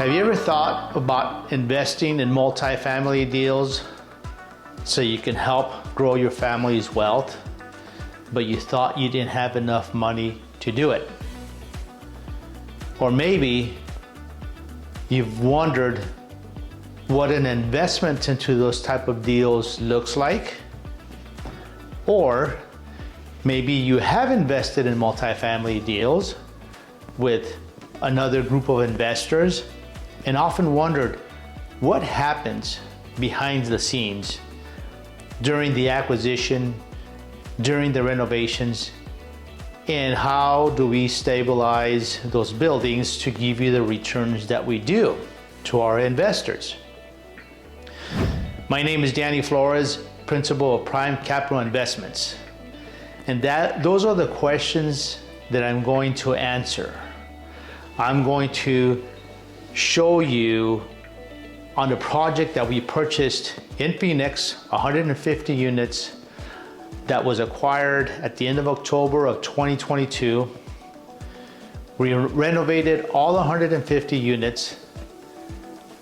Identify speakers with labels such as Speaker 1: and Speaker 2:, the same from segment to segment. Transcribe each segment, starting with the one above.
Speaker 1: Have you ever thought about investing in multifamily deals so you can help grow your family's wealth, but you thought you didn't have enough money to do it? Or maybe you've wondered what an investment into those type of deals looks like. Or maybe you have invested in multifamily deals with another group of investors and often wondered what happens behind the scenes during the acquisition, during the renovations, and how do we stabilize those buildings to give you the returns that we do to our investors. My name is Danny Flores, Principal of Prime Capital Investments. And those are the questions that I'm going to answer. I'm going to show you on the project that we purchased in Phoenix, 150 units that was acquired at the end of October of 2022. We renovated all 150 units,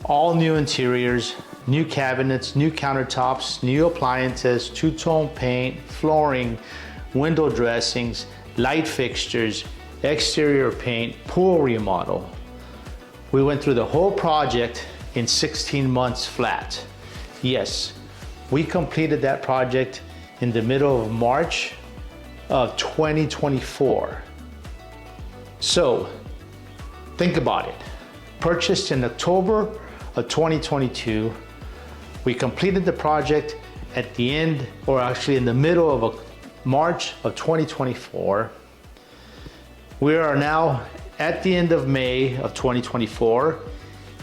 Speaker 1: all new interiors, new cabinets, new countertops, new appliances, two-tone paint, flooring, window dressings, light fixtures, exterior paint, pool remodel. We went through the whole project in 16 months flat. Yes, we completed that project in the middle of March of 2024. So, think about it. Purchased in October of 2022, we completed the project at the end, or actually in the middle of March of 2024. We are now at the end of May of 2024,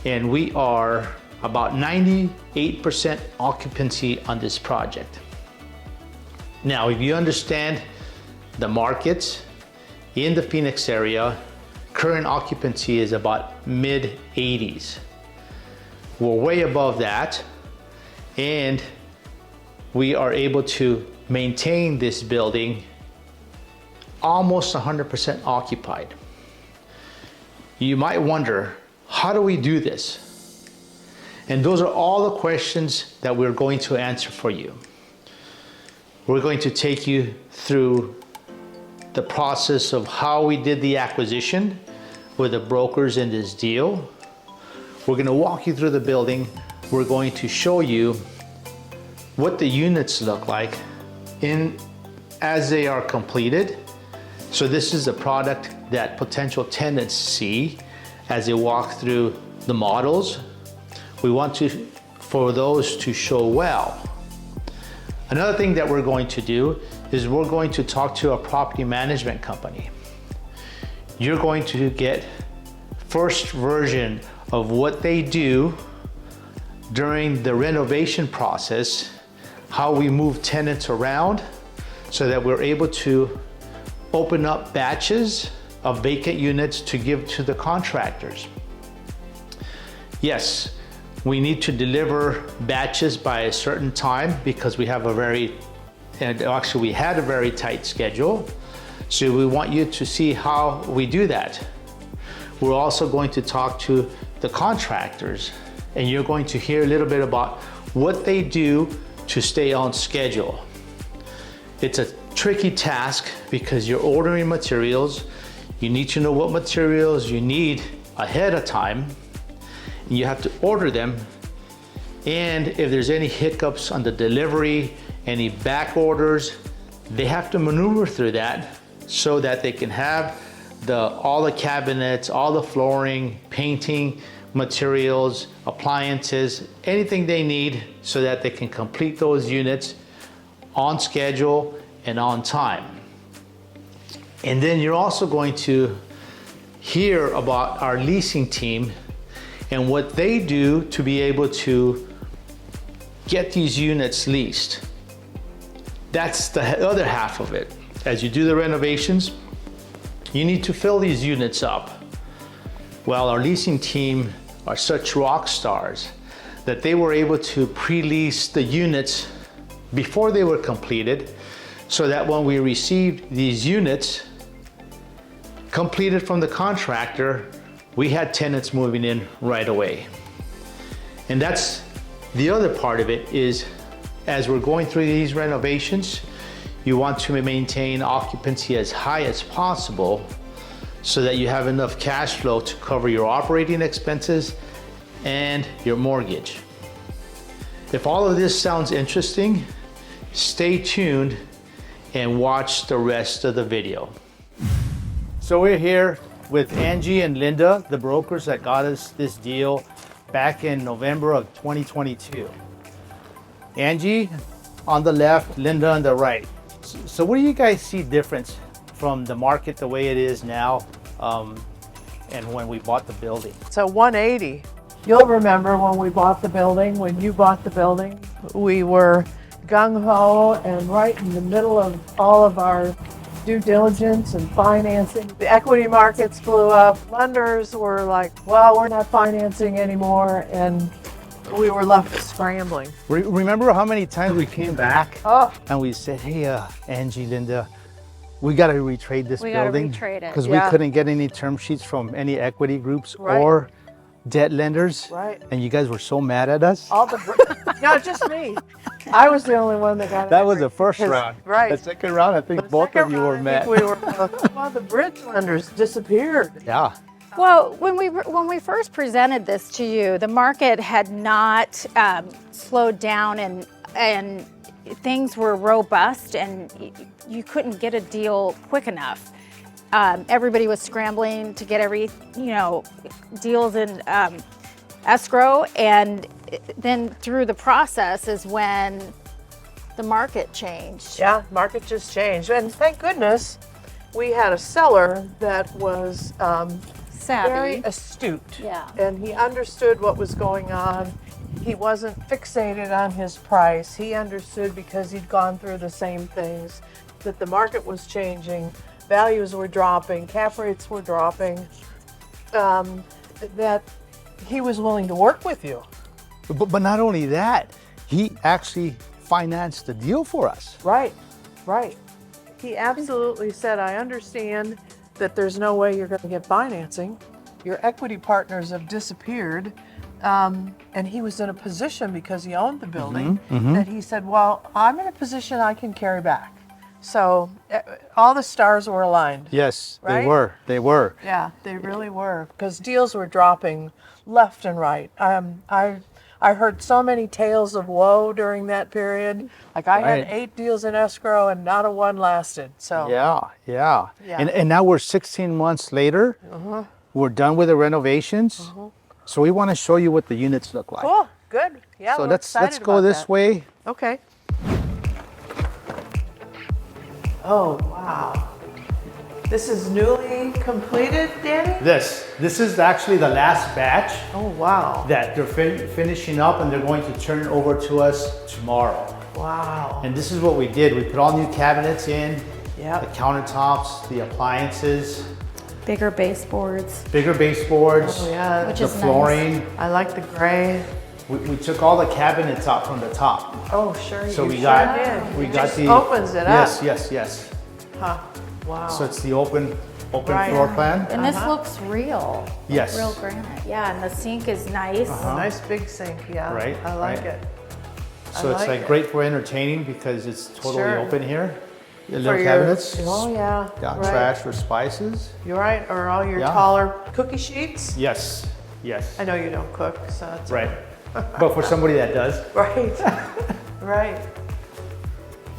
Speaker 1: and we are about 98% occupancy on this project. Now, if you understand the markets in the Phoenix area, current occupancy is about mid-80s. We're way above that, and we are able to maintain this building almost 100% occupied. You might wonder, how do we do this? And those are all the questions that we're going to answer for you. We're going to take you through the process of how we did the acquisition with the brokers in this deal. We're going to walk you through the building. We're going to show you what the units look like as they are completed. So this is a product that potential tenants see as they walk through the models. We want for those to show well. Another thing that we're going to do is we're going to talk to a property management company. You're going to get first version of what they do during the renovation process, how we move tenants around so that we're able to open up batches of vacant units to give to the contractors. Yes, we need to deliver batches by a certain time because we had a very tight schedule. So we want you to see how we do that. We're also going to talk to the contractors, and you're going to hear a little bit about what they do to stay on schedule. It's a tricky task because you're ordering materials. You need to know what materials you need ahead of time. You have to order them. And if there's any hiccups on the delivery, any back orders, they have to maneuver through that so that they can have all the cabinets, all the flooring, painting, materials, appliances, anything they need so that they can complete those units on schedule and on time. And then you're also going to hear about our leasing team and what they do to be able to get these units leased. That's the other half of it. As you do the renovations, you need to fill these units up. Well, our leasing team are such rock stars that they were able to pre-lease the units before they were completed, so that when we received these units completed from the contractor, we had tenants moving in right away. And that's the other part of it is, as we're going through these renovations, you want to maintain occupancy as high as possible so that you have enough cash flow to cover your operating expenses and your mortgage. If all of this sounds interesting, stay tuned and watch the rest of the video. So we're here with Angie and Linda, the brokers that got us this deal back in November of 2022. Angie on the left, Linda on the right. So what do you guys see difference from the market the way it is now and when we bought the building?
Speaker 2: It's a 180. You'll remember when we bought the building, when you bought the building, we were gung-ho and right in the middle of all of our due diligence and financing. The equity markets blew up. Lenders were like, well, we're not financing anymore, and we were left scrambling.
Speaker 1: Remember how many times we came back and we said, hey, Angie, Linda, we got to retrade this building.
Speaker 3: Retrade it.
Speaker 1: Because we couldn't get any term sheets from any equity groups or debt lenders.
Speaker 2: Right.
Speaker 1: And you guys were so mad at us.
Speaker 2: All the not just me. I was the only one that got it.
Speaker 1: That was the first round.
Speaker 2: Right.
Speaker 1: The second round, I think both of you were mad.
Speaker 2: We were well, the bridge lenders disappeared.
Speaker 1: Yeah.
Speaker 3: Well, when we first presented this to you, the market had not slowed down and things were robust, and you couldn't get a deal quick enough. Everybody was scrambling to get deals in escrow, and then through the process is when the market changed.
Speaker 2: Yeah, market just changed, and thank goodness we had a seller that was
Speaker 3: Savvy.
Speaker 2: very astute.
Speaker 3: Yeah.
Speaker 2: And he understood what was going on. He wasn't fixated on his price. He understood, because he'd gone through the same things, that the market was changing, values were dropping, cap rates were dropping, that he was willing to work with you.
Speaker 1: But not only that, he actually financed the deal for us.
Speaker 2: Right, right. He absolutely said, I understand that there's no way you're going to get financing. Your equity partners have disappeared. And he was in a position, because he owned the building, that he said, well, I'm in a position I can carry back. So all the stars were aligned.
Speaker 1: Yes,
Speaker 2: Right?
Speaker 1: They were.
Speaker 2: Yeah, they really were, because deals were dropping left and right. I heard so many tales of woe during that period. Like I had 8 deals in escrow and not a one lasted. So
Speaker 1: Yeah.
Speaker 2: Yeah.
Speaker 1: And now we're 16 months later. We're done with the renovations. So we want to show you what the units look like.
Speaker 2: cool, good. Yeah,
Speaker 1: So
Speaker 2: we're
Speaker 1: let's
Speaker 2: excited
Speaker 1: go
Speaker 2: about
Speaker 1: this
Speaker 2: that.
Speaker 1: way.
Speaker 2: Okay. Oh, wow. This is newly completed, Danny?
Speaker 1: This is actually the last batch
Speaker 2: Oh, wow.
Speaker 1: that they're finishing up, and they're going to turn it over to us tomorrow.
Speaker 2: Wow.
Speaker 1: And this is what we did. We put all new cabinets in,
Speaker 2: Yep.
Speaker 1: the countertops, the appliances,
Speaker 3: Bigger baseboards,
Speaker 1: bigger baseboards,
Speaker 2: Oh, yeah.
Speaker 3: which
Speaker 1: the
Speaker 3: is
Speaker 1: flooring.
Speaker 2: I like the gray.
Speaker 1: We took all the cabinets out from the top.
Speaker 2: Oh, sure.
Speaker 1: So
Speaker 2: you
Speaker 1: we
Speaker 2: sure
Speaker 1: got
Speaker 2: did.
Speaker 1: we
Speaker 2: It
Speaker 1: got
Speaker 2: just
Speaker 1: the
Speaker 2: opens it
Speaker 1: yes,
Speaker 2: up.
Speaker 1: yes.
Speaker 2: Huh. Wow.
Speaker 1: So it's the open
Speaker 2: Right.
Speaker 1: floor plan.
Speaker 3: and this looks real.
Speaker 1: Yes.
Speaker 3: Real granite. Yeah, and the sink is nice.
Speaker 2: Nice big sink. Yeah.
Speaker 1: Right,
Speaker 2: I like
Speaker 1: right.
Speaker 2: it.
Speaker 1: So it's
Speaker 2: like
Speaker 1: like
Speaker 2: it.
Speaker 1: great for entertaining because it's totally
Speaker 2: Sure.
Speaker 1: open here. The
Speaker 2: For
Speaker 1: little
Speaker 2: your-
Speaker 1: cabinets.
Speaker 2: Oh, yeah.
Speaker 1: Got
Speaker 2: right.
Speaker 1: trash for spices.
Speaker 2: You're right. Or all your
Speaker 1: Yeah.
Speaker 2: taller cookie sheets.
Speaker 1: Yes.
Speaker 2: I know you don't cook, so it's
Speaker 1: Right. But for somebody that does.
Speaker 2: right. Right.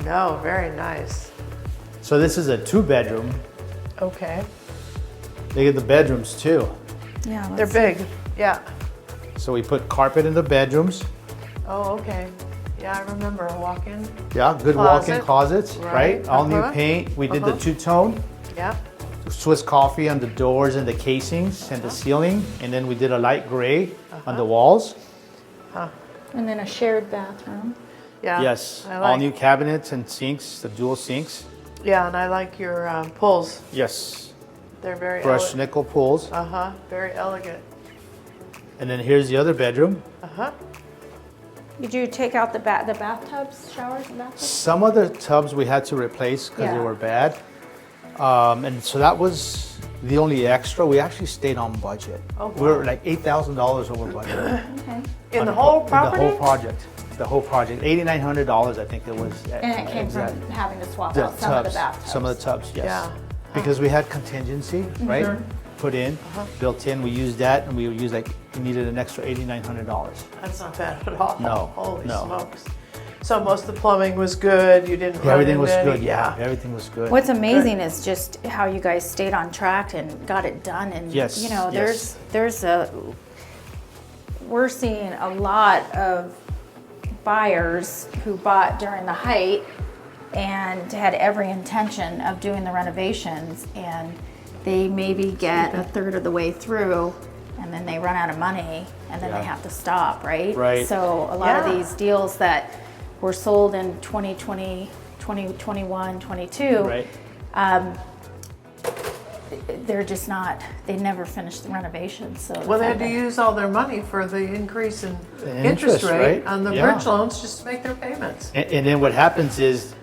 Speaker 2: No, very nice.
Speaker 1: So this is a 2-bedroom.
Speaker 2: Okay.
Speaker 1: They get the bedrooms too.
Speaker 3: Yeah,
Speaker 2: They're big. Yeah.
Speaker 1: So we put carpet in the bedrooms.
Speaker 2: Oh, okay. Yeah, I remember a walk-in.
Speaker 1: Yeah, good walk-in
Speaker 2: Closet.
Speaker 1: closets,
Speaker 2: Right.
Speaker 1: right? All new
Speaker 2: Uh-huh.
Speaker 1: paint. We did the 2-tone.
Speaker 2: Yeah.
Speaker 1: Swiss coffee on the doors and the casings and the ceiling. And then we did a light gray on the walls.
Speaker 3: And then a shared bathroom.
Speaker 2: Yeah.
Speaker 1: Yes,
Speaker 2: I
Speaker 1: all
Speaker 2: like,
Speaker 1: new cabinets and sinks, the dual sinks.
Speaker 2: Yeah, and I like your pulls.
Speaker 1: Yes,
Speaker 2: They're very
Speaker 1: brushed nickel pools.
Speaker 2: very elegant.
Speaker 1: And then here's the other bedroom.
Speaker 3: Did you take out the bathtubs, showers, and bathtubs?
Speaker 1: Some of the tubs we had to replace because they
Speaker 3: Yeah.
Speaker 1: were bad. And so that was The only extra, we actually stayed on budget.
Speaker 2: Oh, wow.
Speaker 1: We're like $8,000 over budget.
Speaker 3: Okay.
Speaker 2: In the whole
Speaker 1: In
Speaker 2: property?
Speaker 1: the whole project. The whole project, $8,900, I think it was.
Speaker 3: And it came from
Speaker 1: exact-
Speaker 3: having to swap
Speaker 1: the
Speaker 3: out some of the
Speaker 1: tubs,
Speaker 3: bathtubs.
Speaker 1: some of the tubs, yes.
Speaker 2: Yeah.
Speaker 1: Because we had contingency, right? Put in, built in. We used that, and we used like we needed an extra $8,900.
Speaker 2: That's not bad at all.
Speaker 1: No,
Speaker 2: Holy
Speaker 1: no.
Speaker 2: smokes. So most of the plumbing was good. You didn't run
Speaker 1: Everything
Speaker 2: into
Speaker 1: was
Speaker 2: any-
Speaker 1: good. Yeah, everything was good.
Speaker 3: What's amazing is just how you guys stayed on track and got it done. And
Speaker 1: Yes,
Speaker 3: you know,
Speaker 1: yes.
Speaker 3: we're seeing a lot of buyers who bought during the height and had every intention of doing the renovations, and they maybe get a third of the way through and then they run out of money and then
Speaker 1: Yeah.
Speaker 3: they have to stop, right?
Speaker 1: Right.
Speaker 3: So a lot
Speaker 2: Yeah.
Speaker 3: of these deals that were sold in 2020, 2021, 22,
Speaker 1: Right.
Speaker 3: they're just not, they never finished the renovations. So
Speaker 2: Well, they had to use all their money for the increase in
Speaker 1: The
Speaker 2: interest
Speaker 1: interest,
Speaker 2: rate
Speaker 1: right?
Speaker 2: on the
Speaker 1: Yeah.
Speaker 2: bridge loans just to make their payments.
Speaker 1: And then what happens is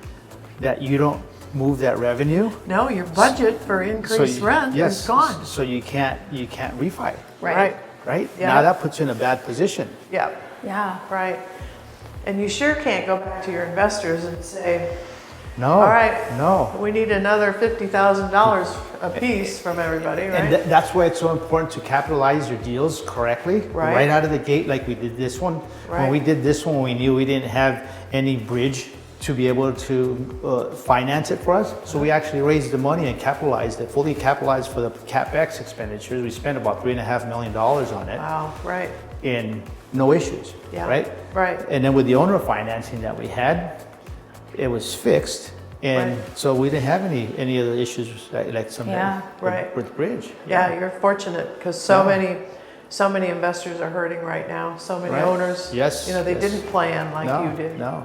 Speaker 1: that you don't move that revenue.
Speaker 2: No, your budget for increased rent
Speaker 1: yes,
Speaker 2: is gone.
Speaker 1: So you can't refi,
Speaker 3: Right.
Speaker 1: right?
Speaker 2: Yeah.
Speaker 1: Now that puts you in a bad position.
Speaker 2: Yeah,
Speaker 3: Yeah.
Speaker 2: right. And you sure can't go back to your investors and say,
Speaker 1: No.
Speaker 2: all right,
Speaker 1: No.
Speaker 2: we need another $50,000 a piece from everybody,
Speaker 1: And
Speaker 2: right?
Speaker 1: that's why it's so important to capitalize your deals correctly,
Speaker 2: Right.
Speaker 1: right out of the gate, like we did this one. When
Speaker 2: Right.
Speaker 1: we did this one, we knew we didn't have any bridge to be able to finance it for us. So we actually raised the money and capitalized it, fully capitalized for the CapEx expenditures. We spent about $3.5 million on it
Speaker 2: Wow, right,
Speaker 1: in no issues,
Speaker 2: Yeah.
Speaker 1: right?
Speaker 2: right.
Speaker 1: And then with the owner financing that we had, it was fixed. And
Speaker 2: Right.
Speaker 1: so we didn't have any other issues like some
Speaker 3: Yeah.
Speaker 2: Right.
Speaker 1: with bridge.
Speaker 2: Yeah, you're fortunate because so many investors are hurting right now. So many
Speaker 1: Right.
Speaker 2: owners,
Speaker 1: Yes,
Speaker 2: you know, they
Speaker 1: yes.
Speaker 2: didn't plan like
Speaker 1: No,
Speaker 2: you did.
Speaker 1: no.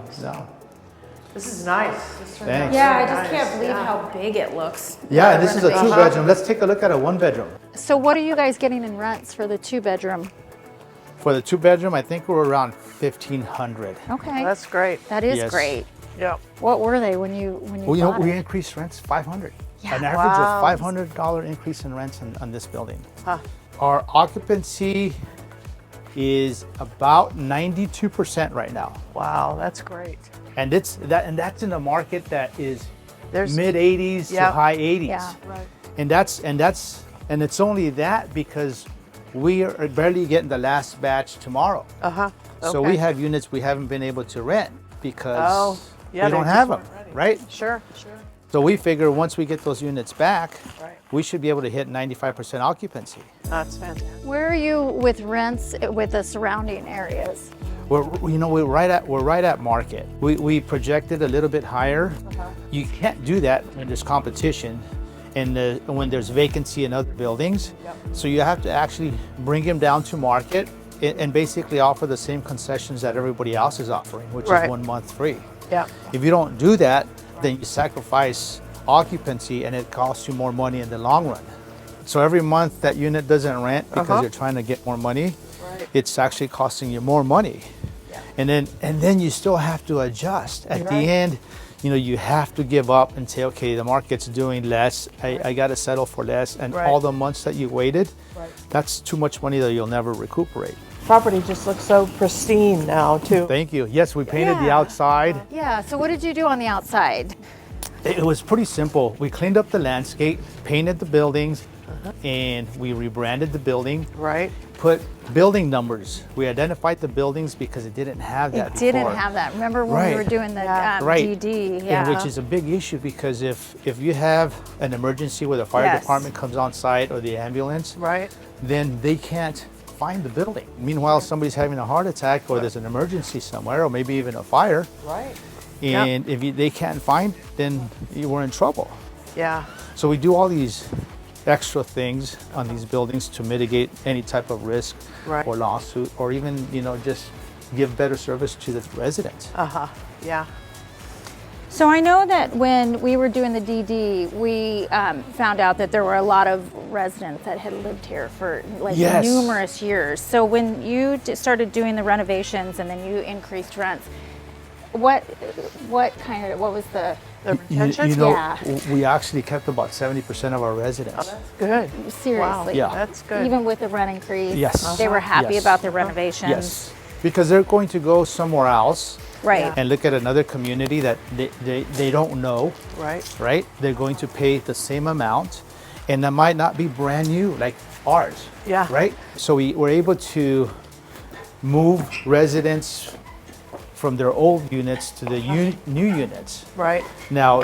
Speaker 2: This is nice. This turned out
Speaker 1: Thanks.
Speaker 3: Yeah, I
Speaker 2: very
Speaker 3: just
Speaker 2: nice.
Speaker 3: can't believe
Speaker 2: Yeah.
Speaker 3: how big it looks.
Speaker 1: Yeah,
Speaker 3: the
Speaker 1: this is a
Speaker 3: renovation.
Speaker 1: two-bedroom. Let's take a look at a one-bedroom.
Speaker 3: So what are you guys getting in rents for the 2-bedroom?
Speaker 1: For the two-bedroom, I think we're around 1,500.
Speaker 3: Okay,
Speaker 2: That's great.
Speaker 3: that is
Speaker 1: Yes.
Speaker 3: great.
Speaker 2: Yeah.
Speaker 3: What were they when you
Speaker 1: Well, you know,
Speaker 3: bought
Speaker 1: we
Speaker 3: it?
Speaker 1: increased rents 500.
Speaker 3: Yeah.
Speaker 1: An average
Speaker 2: Wow.
Speaker 1: of $500 increase in rents on this building.
Speaker 2: Huh.
Speaker 1: Our occupancy is about 92% right now.
Speaker 2: Wow, that's great.
Speaker 1: And that's in a market that is
Speaker 2: There's
Speaker 1: mid 80s
Speaker 2: Yeah.
Speaker 1: to high 80s.
Speaker 3: Yeah.
Speaker 2: right.
Speaker 1: And it's only that because we are barely getting the last batch tomorrow.
Speaker 2: Uh-huh.
Speaker 1: So
Speaker 2: Okay.
Speaker 1: we have units we haven't been able to rent because
Speaker 2: Oh, yeah,
Speaker 1: we
Speaker 2: they
Speaker 1: don't
Speaker 2: just
Speaker 1: have them,
Speaker 2: weren't ready.
Speaker 1: right?
Speaker 2: Sure, sure.
Speaker 1: So we figure once we get those units back,
Speaker 2: Right.
Speaker 1: we should be able to hit 95% occupancy.
Speaker 2: That's fantastic.
Speaker 3: Where are you with rents with the surrounding areas?
Speaker 1: We're right at market. We projected a little bit higher. You can't do that when there's competition and when there's vacancy in other buildings.
Speaker 2: Yep.
Speaker 1: So you have to actually bring them down to market and basically offer the same concessions that everybody else is offering, which
Speaker 2: Right.
Speaker 1: is 1 month free.
Speaker 2: Yeah.
Speaker 1: If you don't do that, then you sacrifice occupancy and it costs you more money in the long run. So every month that unit doesn't rent because
Speaker 2: Uh-huh.
Speaker 1: you're trying to get more money,
Speaker 2: Right.
Speaker 1: it's actually costing you more money.
Speaker 2: Yeah.
Speaker 1: And then you still have to adjust. At
Speaker 2: Right.
Speaker 1: the end, you have to give up and say, okay, the market's doing less. I got to settle for less. And
Speaker 2: Right.
Speaker 1: all the months that you waited,
Speaker 2: Right.
Speaker 1: that's too much money that you'll never recuperate.
Speaker 2: Property just looks so pristine now, too.
Speaker 1: Thank you. Yes, we painted the
Speaker 3: Yeah.
Speaker 1: outside.
Speaker 3: Yeah, so what did you do on the outside?
Speaker 1: It was pretty simple. We cleaned up the landscape, painted the buildings, and we rebranded the building,
Speaker 2: Right?
Speaker 1: put building numbers. We identified the buildings because it didn't have that
Speaker 3: It
Speaker 1: before.
Speaker 3: didn't have that. Remember when we
Speaker 1: Right.
Speaker 3: were doing the
Speaker 2: Yeah.
Speaker 1: Right.
Speaker 3: DD?
Speaker 1: And
Speaker 3: Yeah.
Speaker 1: which is a big issue because if you have an emergency where the fire
Speaker 3: Yes.
Speaker 1: department comes on site or the ambulance,
Speaker 2: Right?
Speaker 1: then they can't find the building. Meanwhile, somebody's having a heart attack or there's an emergency somewhere or maybe even a fire,
Speaker 2: Right. Yep.
Speaker 1: and if they can't find, then we're in trouble.
Speaker 2: Yeah.
Speaker 1: So we do all these extra things on these buildings to mitigate any type of risk
Speaker 2: Right.
Speaker 1: or lawsuit or even, just give better service to the residents.
Speaker 2: Uh-huh. Yeah.
Speaker 3: So I know that when we were doing the DD, we found out that there were a lot of residents that had lived here for like
Speaker 1: Yes.
Speaker 3: numerous years. So when you started doing the renovations and then you increased rents, what was the
Speaker 2: retention?
Speaker 3: Yeah.
Speaker 1: we actually kept about 70% of our residents.
Speaker 2: Good.
Speaker 3: Seriously?
Speaker 1: Yeah.
Speaker 2: That's good.
Speaker 3: Even with the rent increase?
Speaker 1: Yes.
Speaker 3: They were happy
Speaker 1: Yes.
Speaker 3: about the renovations?
Speaker 1: Yes, because they're going to go somewhere else
Speaker 3: Right.
Speaker 1: and look at another community that they don't know,
Speaker 2: Right.
Speaker 1: right? They're going to pay the same amount, and that might not be brand new like ours.
Speaker 2: Yeah.
Speaker 1: Right? So we were able to move residents from their old units to the new units.
Speaker 2: Right.
Speaker 1: Now,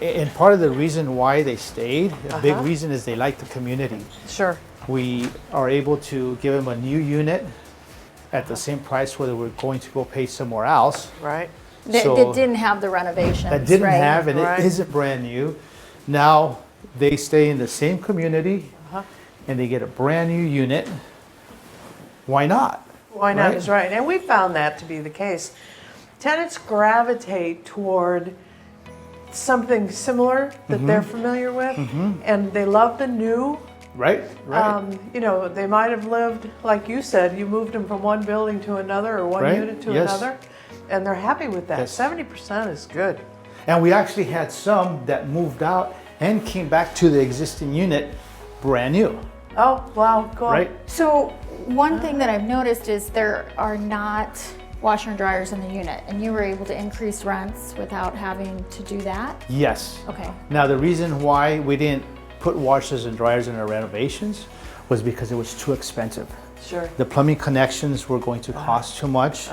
Speaker 1: and part of the reason why they stayed, a big reason is they like the community.
Speaker 2: Sure.
Speaker 1: We are able to give them a new unit at the same price whether we're going to go pay somewhere else.
Speaker 2: Right.
Speaker 3: That
Speaker 1: So-
Speaker 3: didn't have the renovations,
Speaker 1: That didn't
Speaker 3: right?
Speaker 1: have, and
Speaker 2: Right.
Speaker 1: it isn't brand new. Now they stay in the same community and they get a brand new unit. Why not?
Speaker 2: Why not
Speaker 1: Right.
Speaker 2: is right. And we found that to be the case. Tenants gravitate toward something similar that they're familiar with, and they love the new.
Speaker 1: Right? Right.
Speaker 2: You know, they might have lived, like you said, you moved them from one building to another or one
Speaker 1: Right.
Speaker 2: unit to
Speaker 1: Yes.
Speaker 2: another, and they're happy with that.
Speaker 1: Yes.
Speaker 2: 70% is good.
Speaker 1: And we actually had some that moved out and came back to the existing unit brand new.
Speaker 2: Oh, wow, cool.
Speaker 1: Right?
Speaker 3: So one thing that I've noticed is there are not washer and dryers in the unit, and you were able to increase rents without having to do that?
Speaker 1: Yes.
Speaker 3: Okay.
Speaker 1: Now the reason why we didn't put washers and dryers in our renovations was because it was too expensive.
Speaker 2: Sure.
Speaker 1: The plumbing connections were going to cost too much,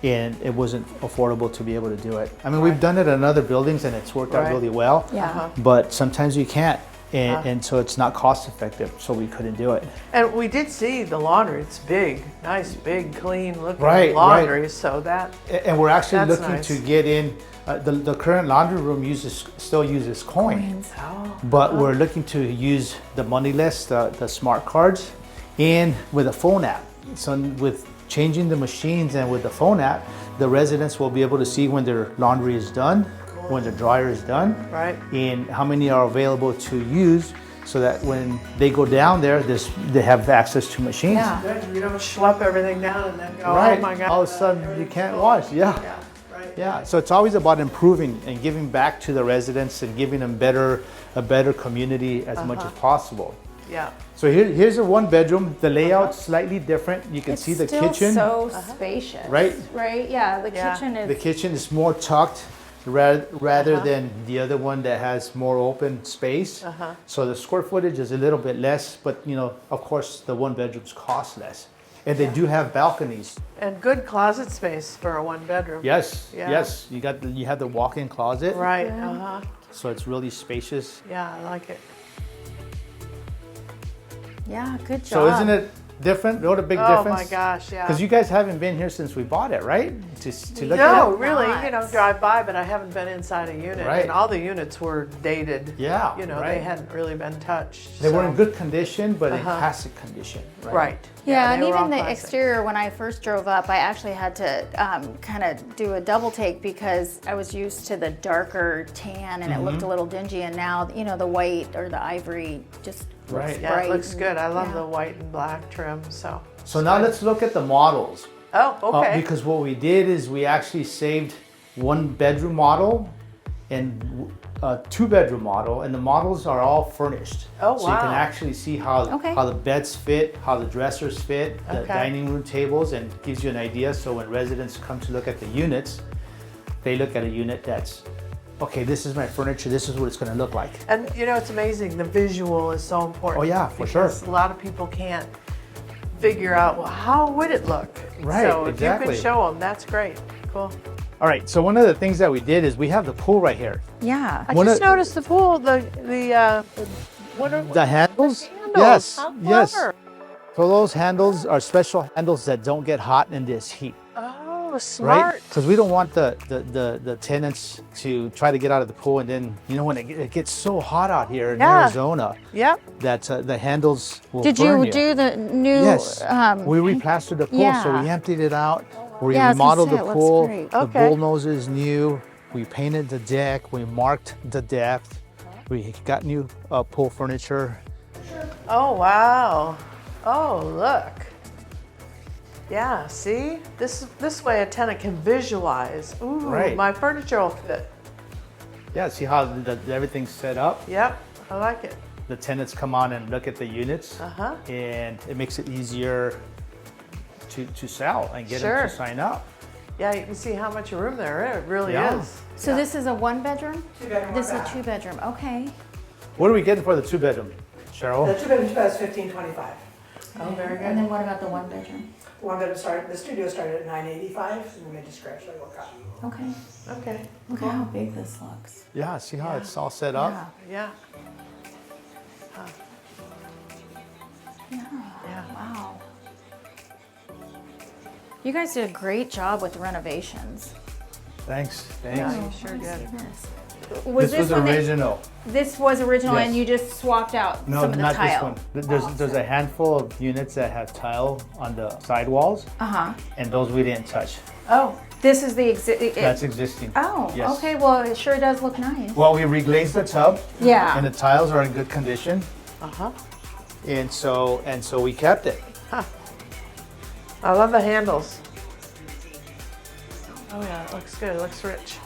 Speaker 1: and it wasn't affordable to be able to do it. I mean, we've done it in other buildings and it's worked out
Speaker 2: Right.
Speaker 1: really well,
Speaker 3: Yeah.
Speaker 1: but sometimes you can't, and so it's not cost effective, so we couldn't do it.
Speaker 2: And we did see the laundry. It's big, nice, big, clean looking
Speaker 1: Right,
Speaker 2: laundry. So that,
Speaker 1: And we're actually
Speaker 2: That's
Speaker 1: looking
Speaker 2: nice.
Speaker 1: to get in, the current laundry room still uses coin.
Speaker 2: oh,
Speaker 1: But we're looking to use the money list, the smart cards, and with a phone app. So with changing the machines and with the phone app, the residents will be able to see when their laundry is done, when the dryer is done,
Speaker 2: right.
Speaker 1: and how many are available to use, so that when they go down there, they have access to machines.
Speaker 3: Yeah.
Speaker 2: Good. You don't schlep everything down and then go,
Speaker 1: Right.
Speaker 2: oh my God.
Speaker 1: All of a sudden you can't wash. Yeah.
Speaker 2: Yeah, right.
Speaker 1: Yeah, so it's always about improving and giving back to the residents and giving them a better community as much as possible.
Speaker 2: Yeah.
Speaker 1: So here's a one bedroom. The layout's slightly different. You can
Speaker 3: It's
Speaker 1: see the
Speaker 3: still
Speaker 1: kitchen,
Speaker 3: so spacious.
Speaker 1: Right?
Speaker 3: Right? Yeah, the
Speaker 2: Yeah.
Speaker 3: kitchen is.
Speaker 1: the kitchen is more tucked rather than the other one that has more open space. So the square footage is a little bit less, but you know, of course, the one bedrooms cost less. And they do have balconies.
Speaker 2: And good closet space for a one bedroom.
Speaker 1: Yes,
Speaker 2: Yeah.
Speaker 1: yes. You have the walk-in closet.
Speaker 2: Right.
Speaker 3: Yeah.
Speaker 1: So it's really spacious.
Speaker 2: Yeah, I like it.
Speaker 3: Yeah, good job.
Speaker 1: So isn't it different? What a big
Speaker 2: Oh
Speaker 1: difference.
Speaker 2: my gosh, yeah.
Speaker 1: Because you guys haven't been here since we bought it, right? To look
Speaker 2: No,
Speaker 1: at it?
Speaker 2: really,
Speaker 3: Not.
Speaker 2: you know, drive by, but I haven't been inside a unit.
Speaker 1: Right.
Speaker 2: And all the units were dated.
Speaker 1: Yeah,
Speaker 2: You know,
Speaker 1: right.
Speaker 2: they hadn't really been touched.
Speaker 1: They were in
Speaker 2: so-
Speaker 1: good condition, but in classic condition.
Speaker 2: Right.
Speaker 3: Yeah, and
Speaker 2: they were all
Speaker 3: even the
Speaker 2: classic.
Speaker 3: exterior, when I first drove up, I actually had to kind of do a double take because I was used to the darker tan and it looked a little dingy. And now, you know, the white or the ivory just looks
Speaker 1: Right.
Speaker 2: Yeah,
Speaker 3: bright.
Speaker 2: it looks
Speaker 3: and-
Speaker 2: good. I love
Speaker 3: yeah.
Speaker 2: the white and black trim, so.
Speaker 1: So now let's look at the models.
Speaker 2: Oh, okay.
Speaker 1: Because what we did is we actually saved one bedroom model and a two bedroom model, and the models are all furnished.
Speaker 2: Oh,
Speaker 1: So you can
Speaker 2: wow.
Speaker 1: actually see how
Speaker 3: Okay.
Speaker 1: the beds fit, how the dressers fit, the
Speaker 2: Okay.
Speaker 1: dining room tables, and gives you an idea. So when residents come to look at the units, they look at a unit that's, okay, this is my furniture, this is what it's gonna look like.
Speaker 2: And you know, it's amazing. The visual is so important.
Speaker 1: Oh, yeah, for sure.
Speaker 2: because a lot of people can't figure out, well, how would it look?
Speaker 1: Right,
Speaker 2: So if
Speaker 1: exactly.
Speaker 2: you can show them, that's great. Cool.
Speaker 1: All right, so one of the things that we did is we have the pool right here.
Speaker 3: Yeah.
Speaker 2: I
Speaker 1: One
Speaker 2: just
Speaker 1: of-
Speaker 2: noticed the pool, what are
Speaker 1: The handles?
Speaker 2: handles?
Speaker 1: Yes,
Speaker 2: How
Speaker 1: yes.
Speaker 2: clever.
Speaker 1: So those handles are special handles that don't get hot in this heat,
Speaker 2: Oh,
Speaker 1: right?
Speaker 2: smart.
Speaker 1: Because we don't want the tenants to try to get out of the pool, and then you know when it gets so hot out here in
Speaker 2: Yeah.
Speaker 1: Arizona
Speaker 2: Yep.
Speaker 1: that the handles will
Speaker 3: Did
Speaker 1: burn
Speaker 3: you do the new?
Speaker 1: Yes, we replastered the pool, so
Speaker 3: yeah.
Speaker 1: we emptied it out. We
Speaker 3: Yeah, I was gonna
Speaker 1: remodeled
Speaker 3: say,
Speaker 1: the
Speaker 3: it looks
Speaker 1: pool.
Speaker 3: great.
Speaker 1: The
Speaker 2: Okay.
Speaker 1: bullnose is new. We painted the deck. We marked the depth. We got new pool furniture.
Speaker 2: Oh, wow. Oh, look. Yeah, see? This way a tenant can visualize, ooh,
Speaker 1: Right.
Speaker 2: my furniture will fit.
Speaker 1: Yeah, see how everything's set up?
Speaker 2: Yep, I like it.
Speaker 1: The tenants come on and look at the units,
Speaker 2: Uh-huh.
Speaker 1: and it makes it easier to sell and get them
Speaker 2: Sure.
Speaker 1: to sign up.
Speaker 2: Yeah, you can see how much room there is. It really
Speaker 1: Yeah.
Speaker 2: is.
Speaker 3: So this is a 1-bedroom?
Speaker 4: 2-bedroom,
Speaker 3: This is a
Speaker 4: 1 bath.
Speaker 3: 2-bedroom, okay.
Speaker 1: What are we getting for the 2-bedroom, Cheryl?
Speaker 4: The 2-bedroom is 1525.
Speaker 2: Oh, very good.
Speaker 3: And then what about the 1-bedroom?
Speaker 4: The 1-bedroom started, the studio started at 985, and we made just gradually work up.
Speaker 3: Okay.
Speaker 2: Okay,
Speaker 3: Look at how big this looks.
Speaker 1: Yeah, see how
Speaker 2: Yeah.
Speaker 1: it's all set up?
Speaker 2: yeah.
Speaker 3: Yeah.
Speaker 2: Yeah.
Speaker 3: Wow. You guys did a great job with renovations.
Speaker 1: Thanks, thanks.
Speaker 2: Yeah, you sure
Speaker 3: Let me
Speaker 2: did.
Speaker 3: see this.
Speaker 1: This was
Speaker 3: one that-
Speaker 1: original.
Speaker 3: this was original
Speaker 1: Yes.
Speaker 3: and you just swapped out
Speaker 1: No,
Speaker 3: some of the
Speaker 1: not this
Speaker 3: tile?
Speaker 1: one. There's a handful of units that have tile on the sidewalls,
Speaker 3: Uh-huh.
Speaker 1: and those we didn't touch.
Speaker 3: Oh, this is the
Speaker 1: That's existing.
Speaker 3: Oh,
Speaker 1: Yes.
Speaker 3: okay, well, it sure does look nice.
Speaker 1: Well, we reglazed the tub, and
Speaker 3: Yeah.
Speaker 1: the tiles are in good condition,
Speaker 2: Uh-huh.
Speaker 1: and so we kept it.
Speaker 2: I love the handles. Oh yeah, it looks good. It looks rich.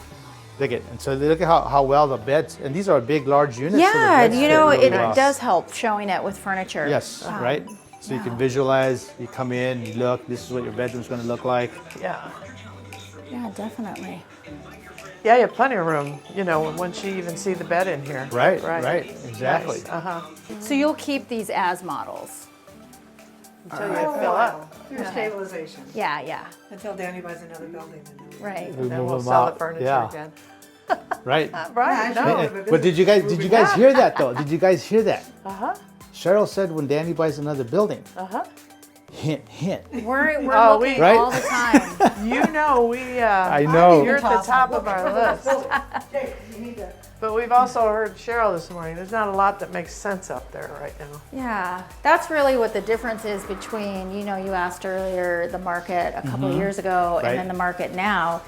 Speaker 1: Look at, and so look at how well the beds, and these are big, large units. so the
Speaker 3: Yeah,
Speaker 1: beds
Speaker 3: you
Speaker 1: fit
Speaker 3: know,
Speaker 1: really
Speaker 3: it
Speaker 1: well.
Speaker 3: does help showing it with furniture.
Speaker 1: Yes, right. So you can visualize. You come in, you look. This is what your bedroom's going to look like.
Speaker 2: Yeah.
Speaker 3: Yeah, definitely.
Speaker 2: Yeah, you have plenty of room, you know, once you even see the bed in here.
Speaker 1: Right, right, exactly.
Speaker 2: Nice. Uh-huh.
Speaker 3: So you'll keep these as models?
Speaker 2: Until you fill up.
Speaker 4: Through stabilization,
Speaker 3: Yeah, yeah,
Speaker 4: until Danny buys another building. And then
Speaker 3: right.
Speaker 1: We
Speaker 2: And then
Speaker 1: move
Speaker 2: we'll
Speaker 1: them
Speaker 2: sell the
Speaker 1: out.
Speaker 2: furniture
Speaker 1: Yeah,
Speaker 2: again.
Speaker 1: right.
Speaker 2: Right,
Speaker 4: Yeah,
Speaker 2: no.
Speaker 4: I
Speaker 1: But did you guys hear that though? Did you guys hear that?
Speaker 2: Uh-huh,
Speaker 1: Cheryl said when Danny buys another building,
Speaker 2: uh-huh.
Speaker 1: hint, hint.
Speaker 3: We're
Speaker 2: Oh,
Speaker 3: looking
Speaker 1: Right?
Speaker 3: all the time.
Speaker 2: You know, we,
Speaker 1: I know.
Speaker 2: you're at the top of our list.
Speaker 4: Hey, you need to.
Speaker 2: But we've also heard Cheryl this morning, there's not a lot that makes sense up there right now.
Speaker 3: Yeah, that's really what the difference is between, you know, you asked earlier, the market a couple of years ago
Speaker 1: Right.
Speaker 3: and then the market now.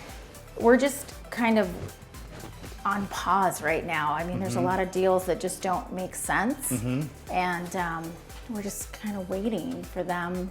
Speaker 3: We're just kind of on pause right now. I mean, there's a lot of deals that just don't make sense. And we're just kind of waiting for them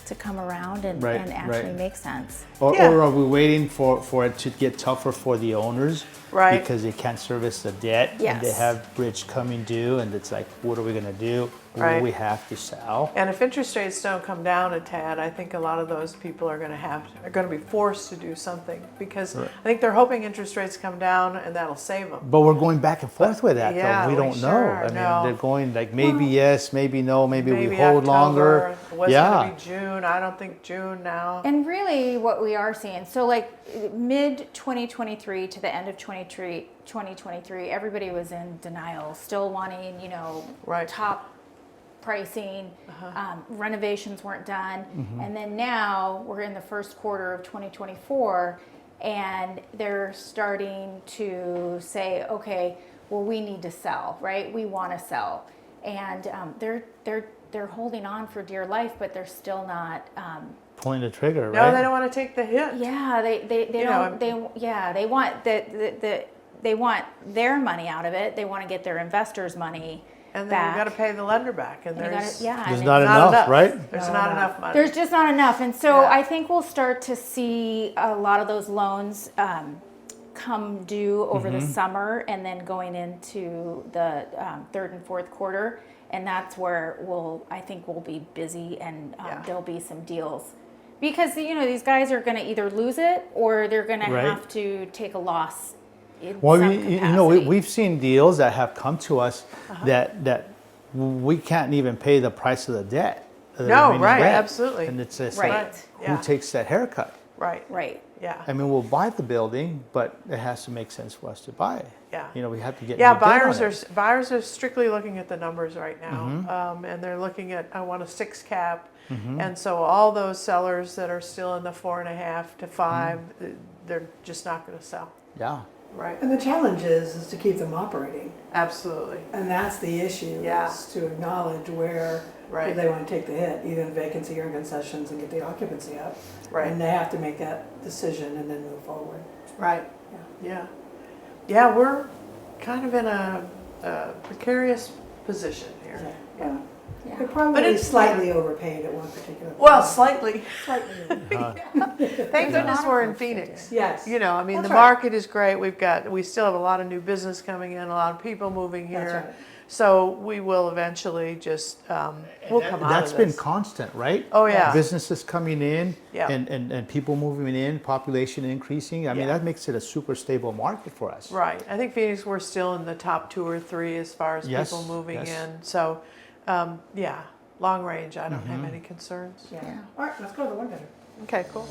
Speaker 3: to come around and,
Speaker 1: Right,
Speaker 3: and actually
Speaker 1: right.
Speaker 3: make sense.
Speaker 1: Or,
Speaker 2: Yeah.
Speaker 1: or are we waiting for it to get tougher for the owners?
Speaker 2: Right.
Speaker 1: Because they can't service the debt. And they
Speaker 3: Yes.
Speaker 1: have bridge coming due, and it's like, what are we going to do?
Speaker 2: Right.
Speaker 1: We have to sell.
Speaker 2: And if interest rates don't come down a tad, I think a lot of those people are gonna be forced to do something. Because
Speaker 1: Right.
Speaker 2: I think they're hoping interest rates come down and that'll save them.
Speaker 1: But we're going back and forth with that,
Speaker 2: Yeah,
Speaker 1: though. We
Speaker 2: we
Speaker 1: don't know.
Speaker 2: sure
Speaker 1: I mean,
Speaker 2: know.
Speaker 1: they're going like maybe yes, maybe no, maybe we
Speaker 2: Maybe
Speaker 1: hold longer.
Speaker 2: October, it was
Speaker 1: Yeah.
Speaker 2: gonna be June, I don't think June now.
Speaker 3: And really what we are seeing, so like mid 2023 to the end of 2023, everybody was in denial, still wanting, you know,
Speaker 2: Right.
Speaker 3: top pricing, renovations weren't done. And then now we're in the first quarter of 2024 and they're starting to say, okay, well, we need to sell, right? We want to sell. And they're holding on for dear life, but they're still not,
Speaker 1: Pulling the trigger,
Speaker 2: No,
Speaker 1: right?
Speaker 2: they don't wanna take the hit.
Speaker 3: yeah, they
Speaker 2: You know,
Speaker 3: don't. They want they want their money out of it. They want to get their investors' money
Speaker 2: And then
Speaker 3: back.
Speaker 2: you gotta pay the lender back, and
Speaker 3: And you gotta-
Speaker 2: there's,
Speaker 3: yeah,
Speaker 1: There's
Speaker 3: and
Speaker 1: not
Speaker 3: it's-
Speaker 1: enough, right?
Speaker 2: There's
Speaker 4: Not
Speaker 2: not
Speaker 4: enough.
Speaker 2: enough money.
Speaker 3: There's just not enough, and so
Speaker 2: Yeah.
Speaker 3: I think we'll start to see a lot of those loans come due over the summer, and then going into the third and fourth quarter, and that's where I think we'll be busy, and
Speaker 2: Yeah.
Speaker 3: there'll be some deals. Because, you know, these guys are going to either lose it or they're going to
Speaker 1: Right.
Speaker 3: have to take a loss in
Speaker 1: Well,
Speaker 3: some
Speaker 1: you know,
Speaker 3: capacity.
Speaker 1: we've seen deals that have come to us that we can't even pay the price of the debt. of the
Speaker 2: No,
Speaker 1: remaining
Speaker 2: right,
Speaker 1: rent.
Speaker 2: absolutely.
Speaker 1: And it's just
Speaker 3: Right.
Speaker 1: like,
Speaker 2: Yeah.
Speaker 1: who takes that haircut?
Speaker 2: Right,
Speaker 3: Right.
Speaker 2: yeah,
Speaker 1: I mean, we'll buy the building, but it has to make sense for us to buy it.
Speaker 2: yeah.
Speaker 1: You know, we have to get
Speaker 2: Yeah,
Speaker 1: new bid on
Speaker 2: buyers
Speaker 1: it.
Speaker 2: buyers are strictly looking at the numbers right now,
Speaker 1: Mm-hmm.
Speaker 2: and they're looking at, I want a 6 cap,
Speaker 1: Mm-hmm.
Speaker 2: and so all those sellers that are still in the 4.5 to 5,
Speaker 1: Mm-hmm.
Speaker 2: they're just not going to sell.
Speaker 1: Yeah.
Speaker 2: Right.
Speaker 4: And the challenge is to keep them operating.
Speaker 2: Absolutely.
Speaker 4: And that's the issue,
Speaker 2: Yeah.
Speaker 4: is to acknowledge where
Speaker 2: Right.
Speaker 4: they want to take the hit, either in vacancy or in concessions, and get the occupancy up.
Speaker 2: Right.
Speaker 4: And they have to make that decision and then move forward.
Speaker 2: Right. Yeah. Yeah, we're kind of in a precarious position here.
Speaker 4: Yeah. We probably slightly overpaid at one particular point.
Speaker 2: Well, slightly.
Speaker 4: Slightly overpaid.
Speaker 2: Thank goodness we're in Phoenix.
Speaker 4: Yes.
Speaker 2: You know, I mean,
Speaker 4: That's
Speaker 2: the
Speaker 4: right.
Speaker 2: market is great. We still have a lot of new business coming in, a lot of people moving here.
Speaker 4: That's right.
Speaker 2: So we will eventually just, we'll come out
Speaker 1: That's
Speaker 2: of
Speaker 1: been
Speaker 2: this.
Speaker 1: constant, right?
Speaker 2: Oh, yeah.
Speaker 1: Businesses coming in
Speaker 2: Yeah.
Speaker 1: and people moving in, population increasing. I mean,
Speaker 2: Yeah.
Speaker 1: that makes it a super stable market for us.
Speaker 2: Right. I think Phoenix, we're still in the top 2 or 3 as far as
Speaker 1: Yes,
Speaker 2: people moving
Speaker 1: yes.
Speaker 2: in. So, yeah, long range, I don't have any concerns.
Speaker 4: Yeah. All right, let's go to the one bedroom.
Speaker 2: Okay, cool.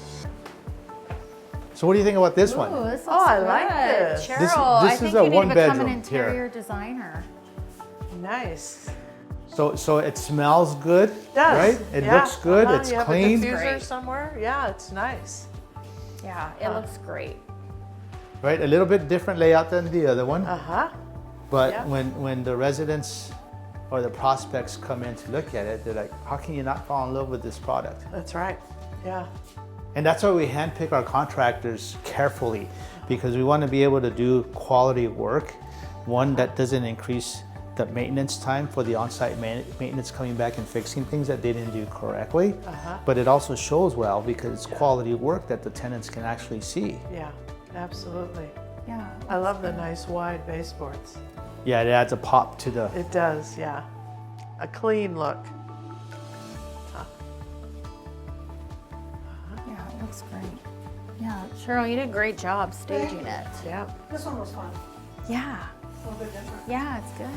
Speaker 1: So what do you think about this
Speaker 3: Ooh,
Speaker 1: one?
Speaker 3: this looks
Speaker 2: I like
Speaker 3: good.
Speaker 2: this.
Speaker 3: Cheryl,
Speaker 1: This
Speaker 3: I
Speaker 1: is
Speaker 3: think
Speaker 1: a
Speaker 3: you need to become an
Speaker 1: one-bedroom here.
Speaker 3: interior designer.
Speaker 2: Nice.
Speaker 1: So it smells good,
Speaker 2: Does.
Speaker 1: right? It
Speaker 2: Yeah,
Speaker 1: looks good. It's
Speaker 2: you
Speaker 1: clean.
Speaker 2: Have a diffuser
Speaker 3: Great.
Speaker 2: somewhere? Yeah, it's nice.
Speaker 3: Yeah, it looks great.
Speaker 1: Right, a little bit different layout than the other one,
Speaker 2: Uh-huh.
Speaker 1: but
Speaker 2: yeah.
Speaker 1: when the residents or the prospects come in to look at it, they're like, how can you not fall in love with this product?
Speaker 2: That's right. Yeah.
Speaker 1: And that's why we handpick our contractors carefully, because we want to be able to do quality work, one that doesn't increase the maintenance time for the on-site maintenance coming back and fixing things that they didn't do correctly, but it also shows well because it's quality work that the tenants can actually see.
Speaker 2: Yeah, absolutely.
Speaker 3: Yeah.
Speaker 2: I love the nice wide baseboards.
Speaker 1: Yeah, it adds a pop to the.
Speaker 2: It does, yeah. A clean look.
Speaker 3: Yeah, it looks great. Yeah, Cheryl, you did a great job staging it.
Speaker 2: Yeah.
Speaker 4: This one was fun.
Speaker 3: Yeah,
Speaker 4: A little bit different.
Speaker 3: yeah, it's good.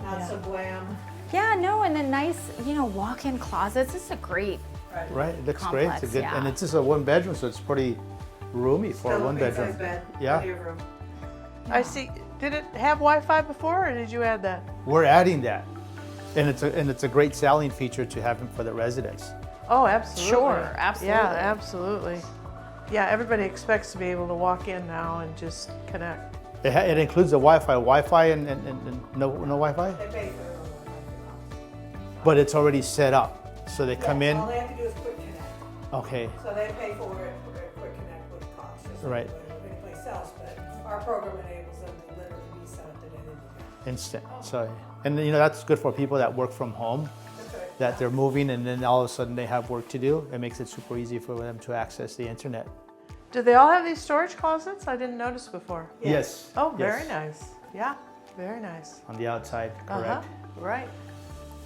Speaker 4: Not so glam.
Speaker 3: Yeah, no, and then nice, walk-in closets. This is a great.
Speaker 1: Right, it looks great. It's a
Speaker 3: Complex,
Speaker 1: good,
Speaker 3: yeah.
Speaker 1: and it's just a one bedroom, so it's pretty roomy for a
Speaker 4: Still
Speaker 1: one
Speaker 4: big size
Speaker 1: bedroom.
Speaker 4: bed.
Speaker 1: Yeah.
Speaker 4: Plenty of room.
Speaker 2: I see. Did it have Wi-Fi before, or did you add that?
Speaker 1: We're adding that, and it's a great selling feature to have them for the residents.
Speaker 2: Oh, absolutely.
Speaker 3: Sure, absolutely.
Speaker 2: Yeah, absolutely. Yeah, everybody expects to be able to walk in now and just connect.
Speaker 1: It includes the Wi-Fi and no Wi-Fi,
Speaker 4: They pay for their own.
Speaker 1: but it's already set up, so they come in.
Speaker 4: All they have to do is quick connect.
Speaker 1: Okay,
Speaker 4: So they pay for it, quick connect with cost, just like
Speaker 1: Right.
Speaker 4: they would anyplace else, but our program enables them to literally be set up the day they move in.
Speaker 1: instant. So, and that's good for people that work from home,
Speaker 4: That's right.
Speaker 1: that they're moving and then all of a sudden they have work to do. It makes it super easy for them to access the internet.
Speaker 2: Do they all have these storage closets? I didn't notice before.
Speaker 1: Yes.
Speaker 2: Oh,
Speaker 1: yes.
Speaker 2: very nice. Yeah, very nice.
Speaker 1: On the outside, correct.
Speaker 2: Uh-huh. Right.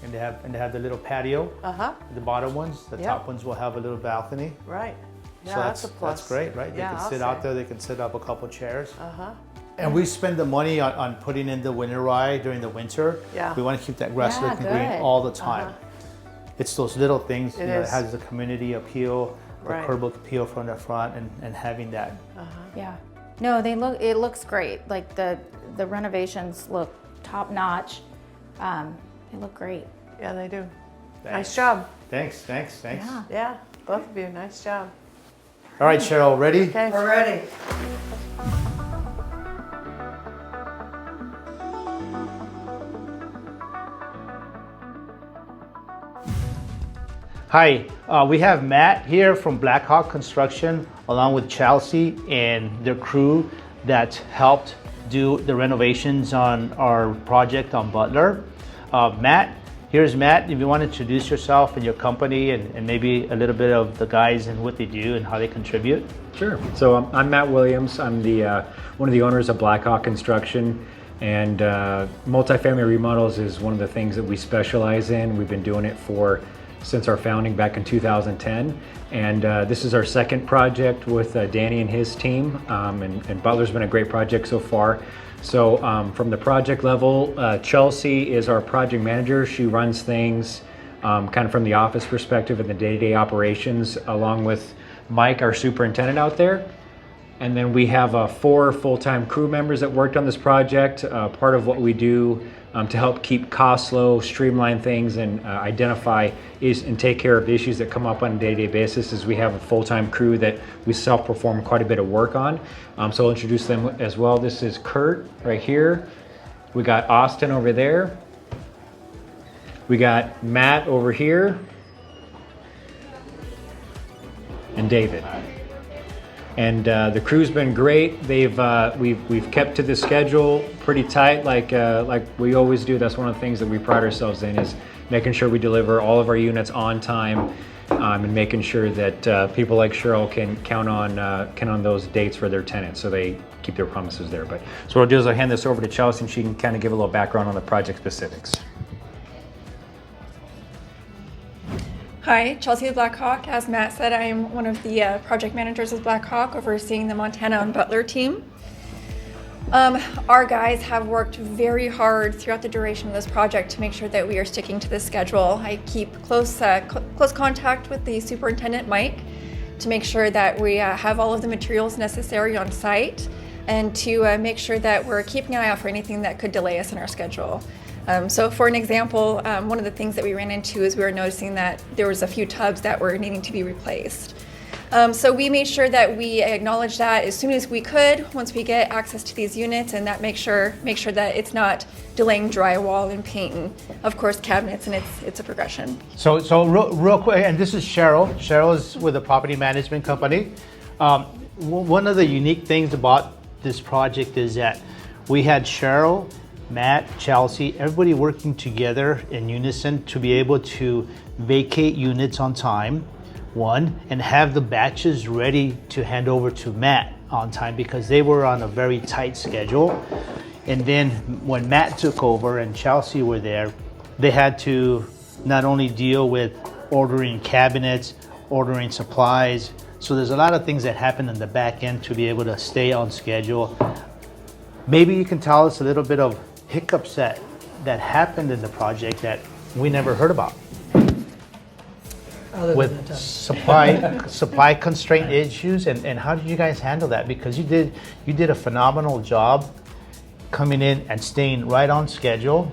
Speaker 1: And they have the little patio.
Speaker 2: Uh-huh.
Speaker 1: The bottom ones, the
Speaker 2: Yep.
Speaker 1: top ones will have a little balcony.
Speaker 2: Right. Yeah,
Speaker 1: So
Speaker 2: that's a plus.
Speaker 1: That's great, right? They
Speaker 2: Yeah,
Speaker 1: can
Speaker 2: I'll
Speaker 1: sit out
Speaker 2: say.
Speaker 1: there, they can set up a couple chairs.
Speaker 2: Uh-huh.
Speaker 1: And we spend the money on putting in the winter ride during the winter.
Speaker 2: Yeah.
Speaker 1: We want to keep that grass
Speaker 3: Yeah,
Speaker 1: looking green
Speaker 3: good.
Speaker 1: all the time. It's those little things,
Speaker 2: It
Speaker 1: it
Speaker 2: is.
Speaker 1: has the community appeal, the
Speaker 2: Right.
Speaker 1: curb appeal from the front and having that.
Speaker 3: Yeah. No, it looks great. Like the renovations look top notch. They look great.
Speaker 2: Yeah, they do.
Speaker 1: Thanks.
Speaker 2: Nice job.
Speaker 1: Thanks.
Speaker 3: Yeah.
Speaker 2: Yeah, both of you. Nice job.
Speaker 1: All right, Cheryl, ready?
Speaker 2: Okay.
Speaker 4: We're ready.
Speaker 1: Hi, we have Matt here from Blackhawk Construction, along with Chelsea and their crew that helped do the renovations on our project on Butler. Here's Matt. If you want to introduce yourself and your company and maybe a little bit of the guys and what they do and how they contribute.
Speaker 5: Sure. So I'm Matt Williams. I'm the one of the owners of Blackhawk Construction, and multifamily remodels is one of the things that we specialize in. We've been doing it since our founding back in 2010, and this is our second project with Danny and his team. And Butler's been a great project so far. So from the project level, Chelsea is our project manager. She runs things kind of from the office perspective and the day-to-day operations, along with Mike, our superintendent out there. And then we have 4 full-time crew members that worked on this project. Part of what we do to help keep costs low, streamline things, and identify and take care of issues that come up on a day-to-day basis is we have a full-time crew that we self-perform quite a bit of work on. So I'll introduce them as well. This is Kurt right here. We got Austin over there. We got Matt over here. And David. And the crew's been great. We've kept to the schedule pretty tight, like we always do. That's one of the things that we pride ourselves in, is making sure we deliver all of our units on time, and making sure that people like Cheryl can count on those dates for their tenants, so they keep their promises there. But so what I'll do is I'll hand this over to Chelsea, and she can kind of give a little background on the project specifics.
Speaker 6: Hi, Chelsea with Blackhawk. As Matt said, I am one of the project managers with Blackhawk, overseeing the Montana and Butler team. Our guys have worked very hard throughout the duration of this project to make sure that we are sticking to the schedule. I keep close contact with the superintendent, Mike, to make sure that we have all of the materials necessary on site, and to make sure that we're keeping an eye out for anything that could delay us in our schedule. So for an example, one of the things that we ran into is we were noticing that there was a few tubs that were needing to be replaced. So we made sure that we acknowledge that as soon as we could, once we get access to these units, and that make sure that it's not delaying drywall and paint, and of course cabinets, and it's a progression.
Speaker 1: So real quick, and this is Cheryl. Cheryl is with a property management company. One of the unique things about this project is that we had Cheryl, Matt, Chelsea, everybody working together in unison to be able to vacate units on time, one, and have the batches ready to hand over to Matt on time, because they were on a very tight schedule. And then when Matt took over and Chelsea were there, they had to not only deal with ordering cabinets, ordering supplies. So there's a lot of things that happen in the back end to be able to stay on schedule. Maybe you can tell us a little bit of hiccups that happened in the project that we never heard about, with supply constraint issues, and how did you guys handle that? Because you did a phenomenal job coming in and staying right on schedule.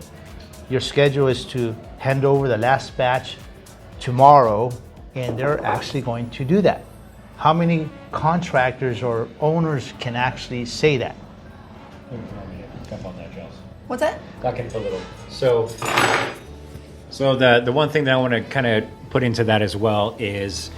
Speaker 1: Your schedule is to hand over the last batch tomorrow, and they're actually going to do that. How many contractors or owners can actually say that?
Speaker 6: What's that?
Speaker 5: Back in a little. So the one thing that I want to kind of put into that as well is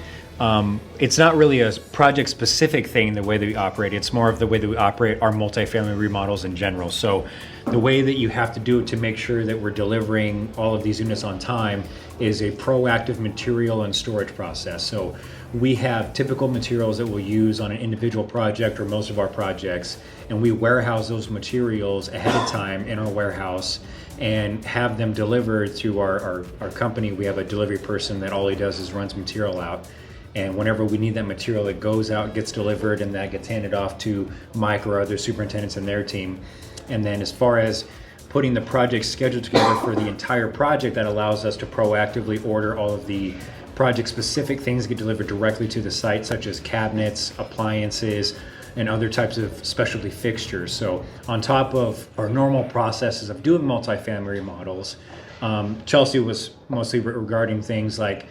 Speaker 5: it's not really a project specific thing, the way that we operate. It's more of the way that we operate our multifamily remodels in general. So the way that you have to do it to make sure that we're delivering all of these units on time is a proactive material and storage process. So we have typical materials that we'll use on an individual project or most of our projects, and we warehouse those materials ahead of time in our warehouse and have them delivered through our company. We have a delivery person that all he does is runs material out. And whenever we need that material, it goes out, gets delivered, and that gets handed off to Mike or other superintendents and their team. And then as far as putting the project schedule together for the entire project, that allows us to proactively order all of the project-specific things get delivered directly to the site, such as cabinets, appliances, and other types of specialty fixtures. So on top of our normal processes of doing multifamily remodels, Chelsea was mostly regarding things like,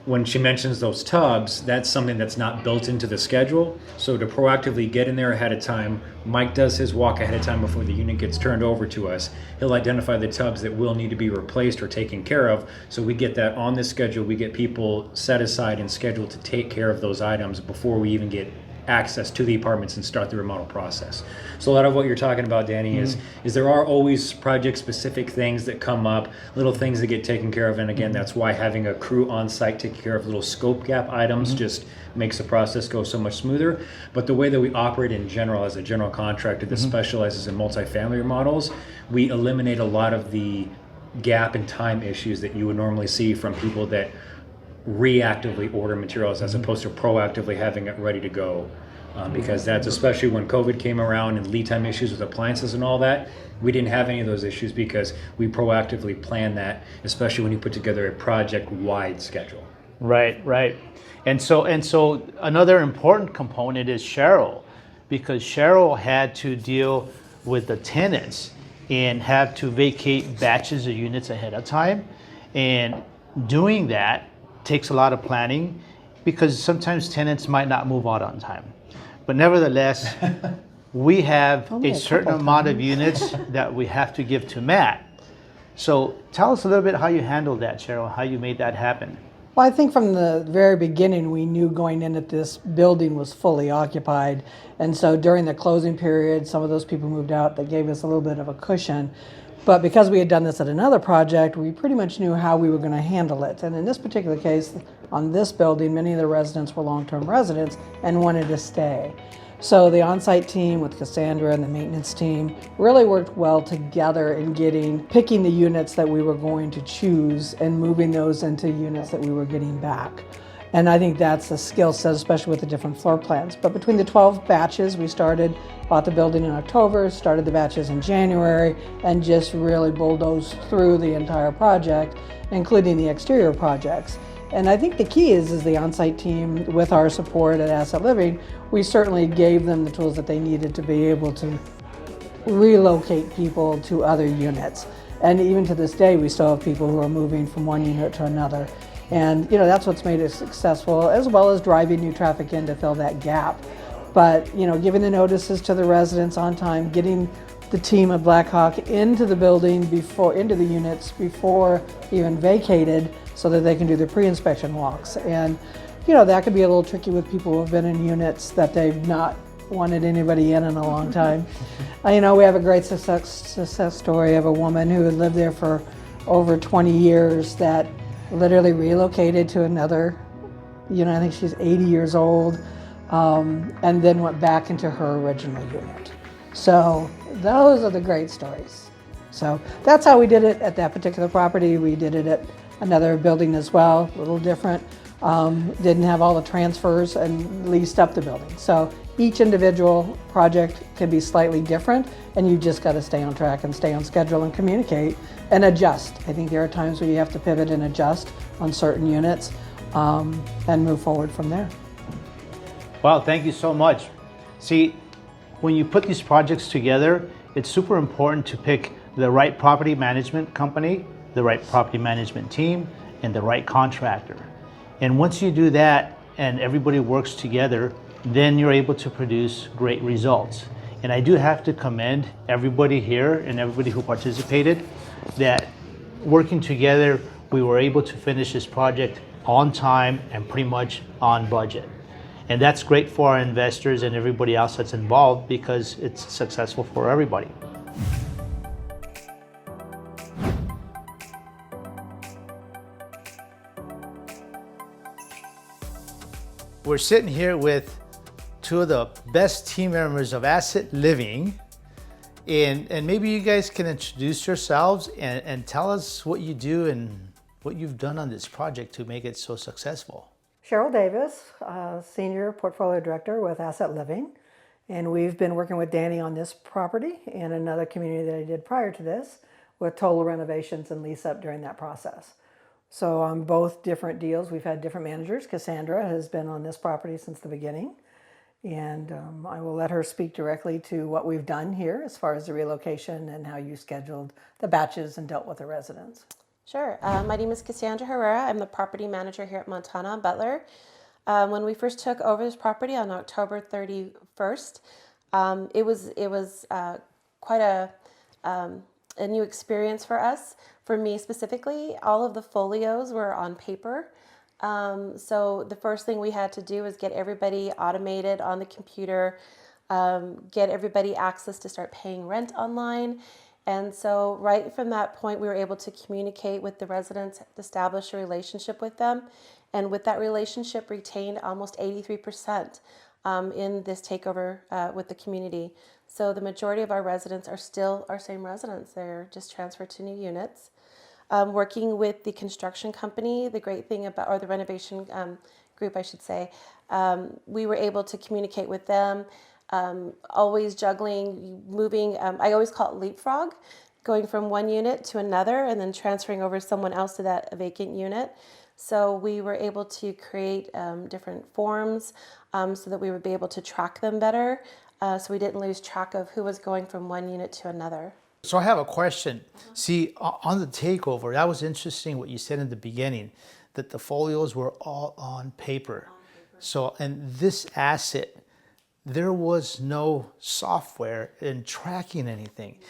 Speaker 5: when she mentions those tubs, that's something that's not built into the schedule. So to proactively get in there ahead of time, Mike does his walk ahead of time before the unit gets turned over to us. He'll identify the tubs that will need to be replaced or taken care of. So we get that on the schedule. We get people set aside and scheduled to take care of those items before we even get access to the apartments and start the remodel process. So a lot of what you're talking about, Danny, is there are always project specific things that come up, little things that get taken care of, and again, that's why having a crew on site take care of little scope gap items just makes the process go so much smoother. But the way that we operate in general as a general contractor that specializes in multifamily remodels, we eliminate a lot of the gap in time issues that you would normally see from people that reactively order materials as opposed to proactively having it ready to go. Because that's, especially when COVID came around and lead time issues with appliances and all that, we didn't have any of those issues because we proactively planned that, especially when you put together a project-wide schedule.
Speaker 1: Right. And so another important component is Cheryl, because Cheryl had to deal with the tenants and have to vacate batches of units ahead of time. And doing that takes a lot of planning, because sometimes tenants might not move out on time. But nevertheless, we have a certain amount of units that we have to give to Matt. So tell us a little bit how you handled that, Cheryl, how you made that happen.
Speaker 4: Well, I think from the very beginning, we knew going in that this building was fully occupied. And so during the closing period, some of those people moved out. That gave us a little bit of a cushion. But because we had done this at another project, we pretty much knew how we were going to handle it. And in this particular case, on this building, many of the residents were long-term residents and wanted to stay. So the on-site team with Cassandra and the maintenance team really worked well together in picking the units that we were going to choose and moving those into units that we were getting back. And I think that's a skill set, especially with the different floor plans. But between the 12 batches, we bought the building in October, started the batches in January, and just really bulldozed through the entire project, including the exterior projects. And I think the key is the on-site team, with our support at Asset Living, we certainly gave them the tools that they needed to be able to relocate people to other units. And even to this day, we still have people who are moving from one unit to another. And that's what's made it successful, as well as driving new traffic in to fill that gap. But giving the notices to the residents on time, getting the team of Blackhawk into the building into the units before even vacated, so that they can do their pre-inspection walks. And that could be a little tricky with people who have been in units that they've not wanted anybody in a long time. We have a great success story of a woman who had lived there for over 20 years that literally relocated to another, I think she's 80 years old, and then went back into her original unit. So those are the great stories. So that's how we did it at that particular property. We did it at another building as well, a little different. Didn't have all the transfers and leased up the building. So each individual project can be slightly different, and you just got to stay on track and stay on schedule and communicate and adjust. I think there are times where you have to pivot and adjust on certain units and move forward from there.
Speaker 1: Well, thank you so much. See, when you put these projects together, it's super important to pick the right property management company, the right property management team, and the right contractor. And once you do that and everybody works together, then you're able to produce great results. And I do have to commend everybody here and everybody who participated, that working together, we were able to finish this project on time and pretty much on budget. And that's great for our investors and everybody else that's involved, because it's successful for everybody. We're sitting here with two of the best team members of Asset Living, and maybe you guys can introduce yourselves and tell us what you do and what you've done on this project to make it so successful.
Speaker 4: Cheryl Davis, Senior Portfolio Director with Asset Living. And we've been working with Danny on this property and another community that I did prior to this, with total renovations and lease up during that process. So on both different deals, we've had different managers. Cassandra has been on this property since the beginning. And I will let her speak directly to what we've done here as far as the relocation and how you scheduled the batches and dealt with the residents.
Speaker 7: Sure. My name is Cassandra Herrera. I'm the property manager here at Montana and Butler. When we first took over this property on October 31st, it was quite a new experience for us. For me specifically, all of the folios were on paper. So the first thing we had to do was get everybody automated on the computer, get everybody access to start paying rent online. And so right from that point, we were able to communicate with the residents, establish a relationship with them. And with that relationship, retained almost 83% in this takeover with the community. So the majority of our residents are still our same residents. They're just transferred to new units. Working with the construction company, the great thing about, or the renovation group, I should say, we were able to communicate with them. Always juggling, moving, I always call it leapfrog, going from one unit to another and then transferring over someone else to that vacant unit. So we were able to create different forms so that we would be able to track them better, so we didn't lose track of who was going from one unit to another.
Speaker 1: So I have a question. See, on the takeover, that was interesting what you said in the beginning, that the folios were all on paper. So, and this asset, there was no software in tracking anything.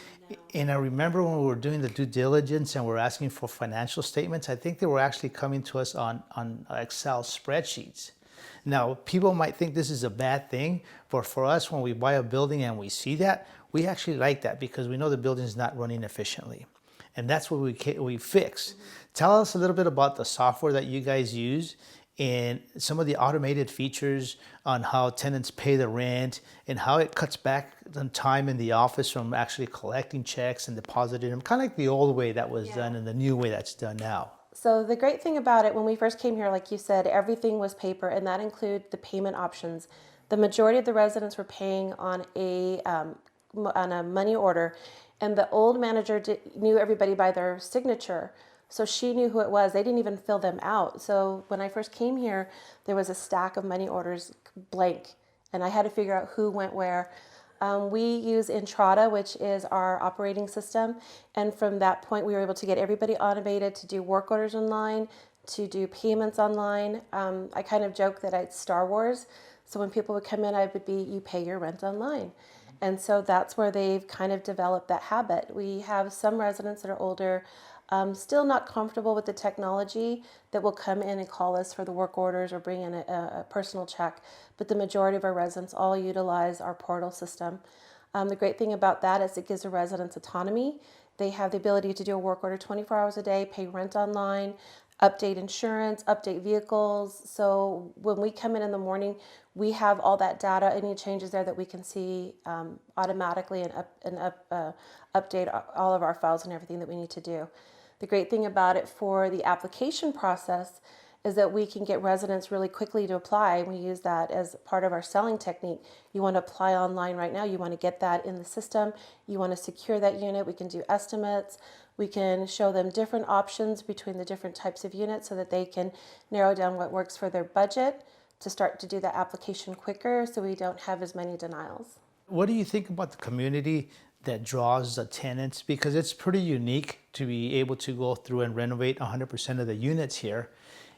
Speaker 1: And I remember when we were doing the due diligence and we're asking for financial statements, I think they were actually coming to us on Excel spreadsheets. Now, people might think this is a bad thing, but for us, when we buy a building and we see that, we actually like that because we know the building is not running efficiently. And that's what we fix. Tell us a little bit about the software that you guys use and some of the automated features on how tenants pay the rent and how it cuts back on time in the office from actually collecting checks and depositing them, kind of like the old way that was done and the new way that's done now.
Speaker 7: So the great thing about it, when we first came here, like you said, everything was paper, and that included the payment options. The majority of the residents were paying on a money order, and the old manager knew everybody by their signature. So she knew who it was. They didn't even fill them out. So when I first came here, there was a stack of money orders blank, and I had to figure out who went where. We use Entrada, which is our operating system, and from that point, we were able to get everybody automated to do work orders online, to do payments online. I kind of joke that it's Star Wars. So when people would come in, I would be, you pay your rent online. And so that's where they've kind of developed that habit. We have some residents that are older, still not comfortable with the technology, that will come in and call us for the work orders or bring in a personal check. But the majority of our residents all utilize our portal system. The great thing about that is it gives the residents autonomy. They have the ability to do a work order 24 hours a day, pay rent online, update insurance, update vehicles. So when we come in the morning, we have all that data, any changes there that we can see automatically and update all of our files and everything that we need to do. The great thing about it for the application process is that we can get residents really quickly to apply. We use that as part of our selling technique. You want to apply online right now. You want to get that in the system. You want to secure that unit. We can do estimates. We can show them different options between the different types of units so that they can narrow down what works for their budget to start to do that application quicker so we don't have as many denials.
Speaker 1: What do you think about the community that draws the tenants? Because it's pretty unique to be able to go through and renovate 100% of the units here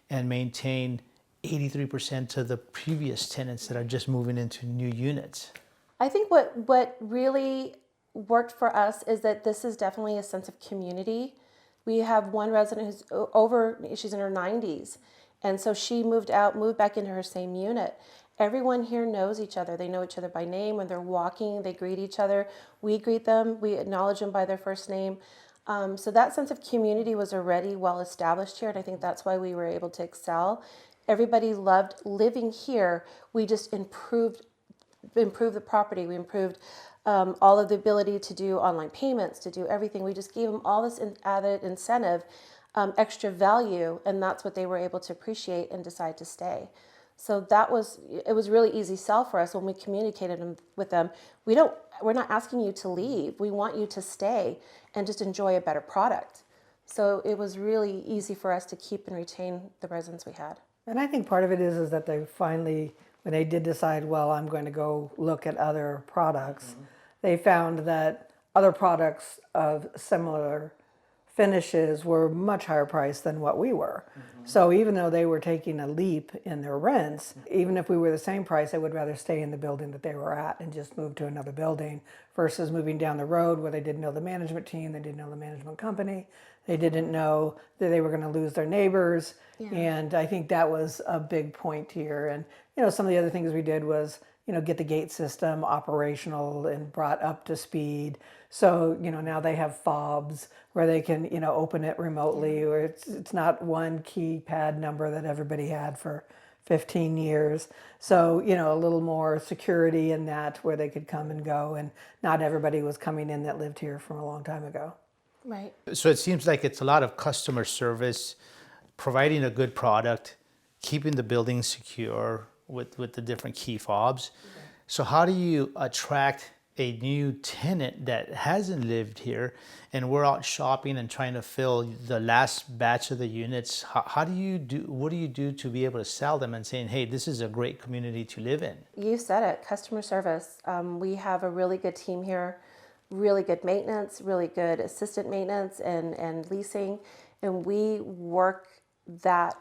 Speaker 1: and maintain 83% of the previous tenants that are just moving into new units.
Speaker 7: I think what really worked for us is that this is definitely a sense of community. We have one resident who's she's in her 90s, and so she moved back into her same unit. Everyone here knows each other. They know each other by name. When they're walking, they greet each other. We greet them. We acknowledge them by their first name. So that sense of community was already well established here, and I think that's why we were able to excel. Everybody loved living here. We just improved the property. We improved all of the ability to do online payments, to do everything. We just gave them all this added incentive, extra value, and that's what they were able to appreciate and decide to stay. So it was really easy sell for us when we communicated with them. We're not asking you to leave. We want you to stay and just enjoy a better product. So it was really easy for us to keep and retain the residents we had.
Speaker 4: And I think part of it is that they finally, when they did decide, well, I'm going to go look at other products, they found that other products of similar finishes were much higher priced than what we were. So even though they were taking a leap in their rents, even if we were the same price, they would rather stay in the building that they were at and just move to another building versus moving down the road where they didn't know the management team, they didn't know the management company, they didn't know that they were going to lose their neighbors. Yeah. And I think that was a big point here. And some of the other things we did was get the gate system operational and brought up to speed. So, now they have fobs where they can, open it remotely, or it's not one keypad number that everybody had for 15 years. So, a little more security in that where they could come and go, and not everybody was coming in that lived here from a long time ago.
Speaker 7: Right.
Speaker 1: So it seems like it's a lot of customer service, providing a good product, keeping the building secure with the different key fobs. Okay. So how do you attract a new tenant that hasn't lived here, and we're out shopping and trying to fill the last batch of the units? What do you do to be able to sell them and saying, hey, this is a great community to live in?
Speaker 7: You said it, customer service. We have a really good team here, really good maintenance, really good assistant maintenance and leasing, and we work that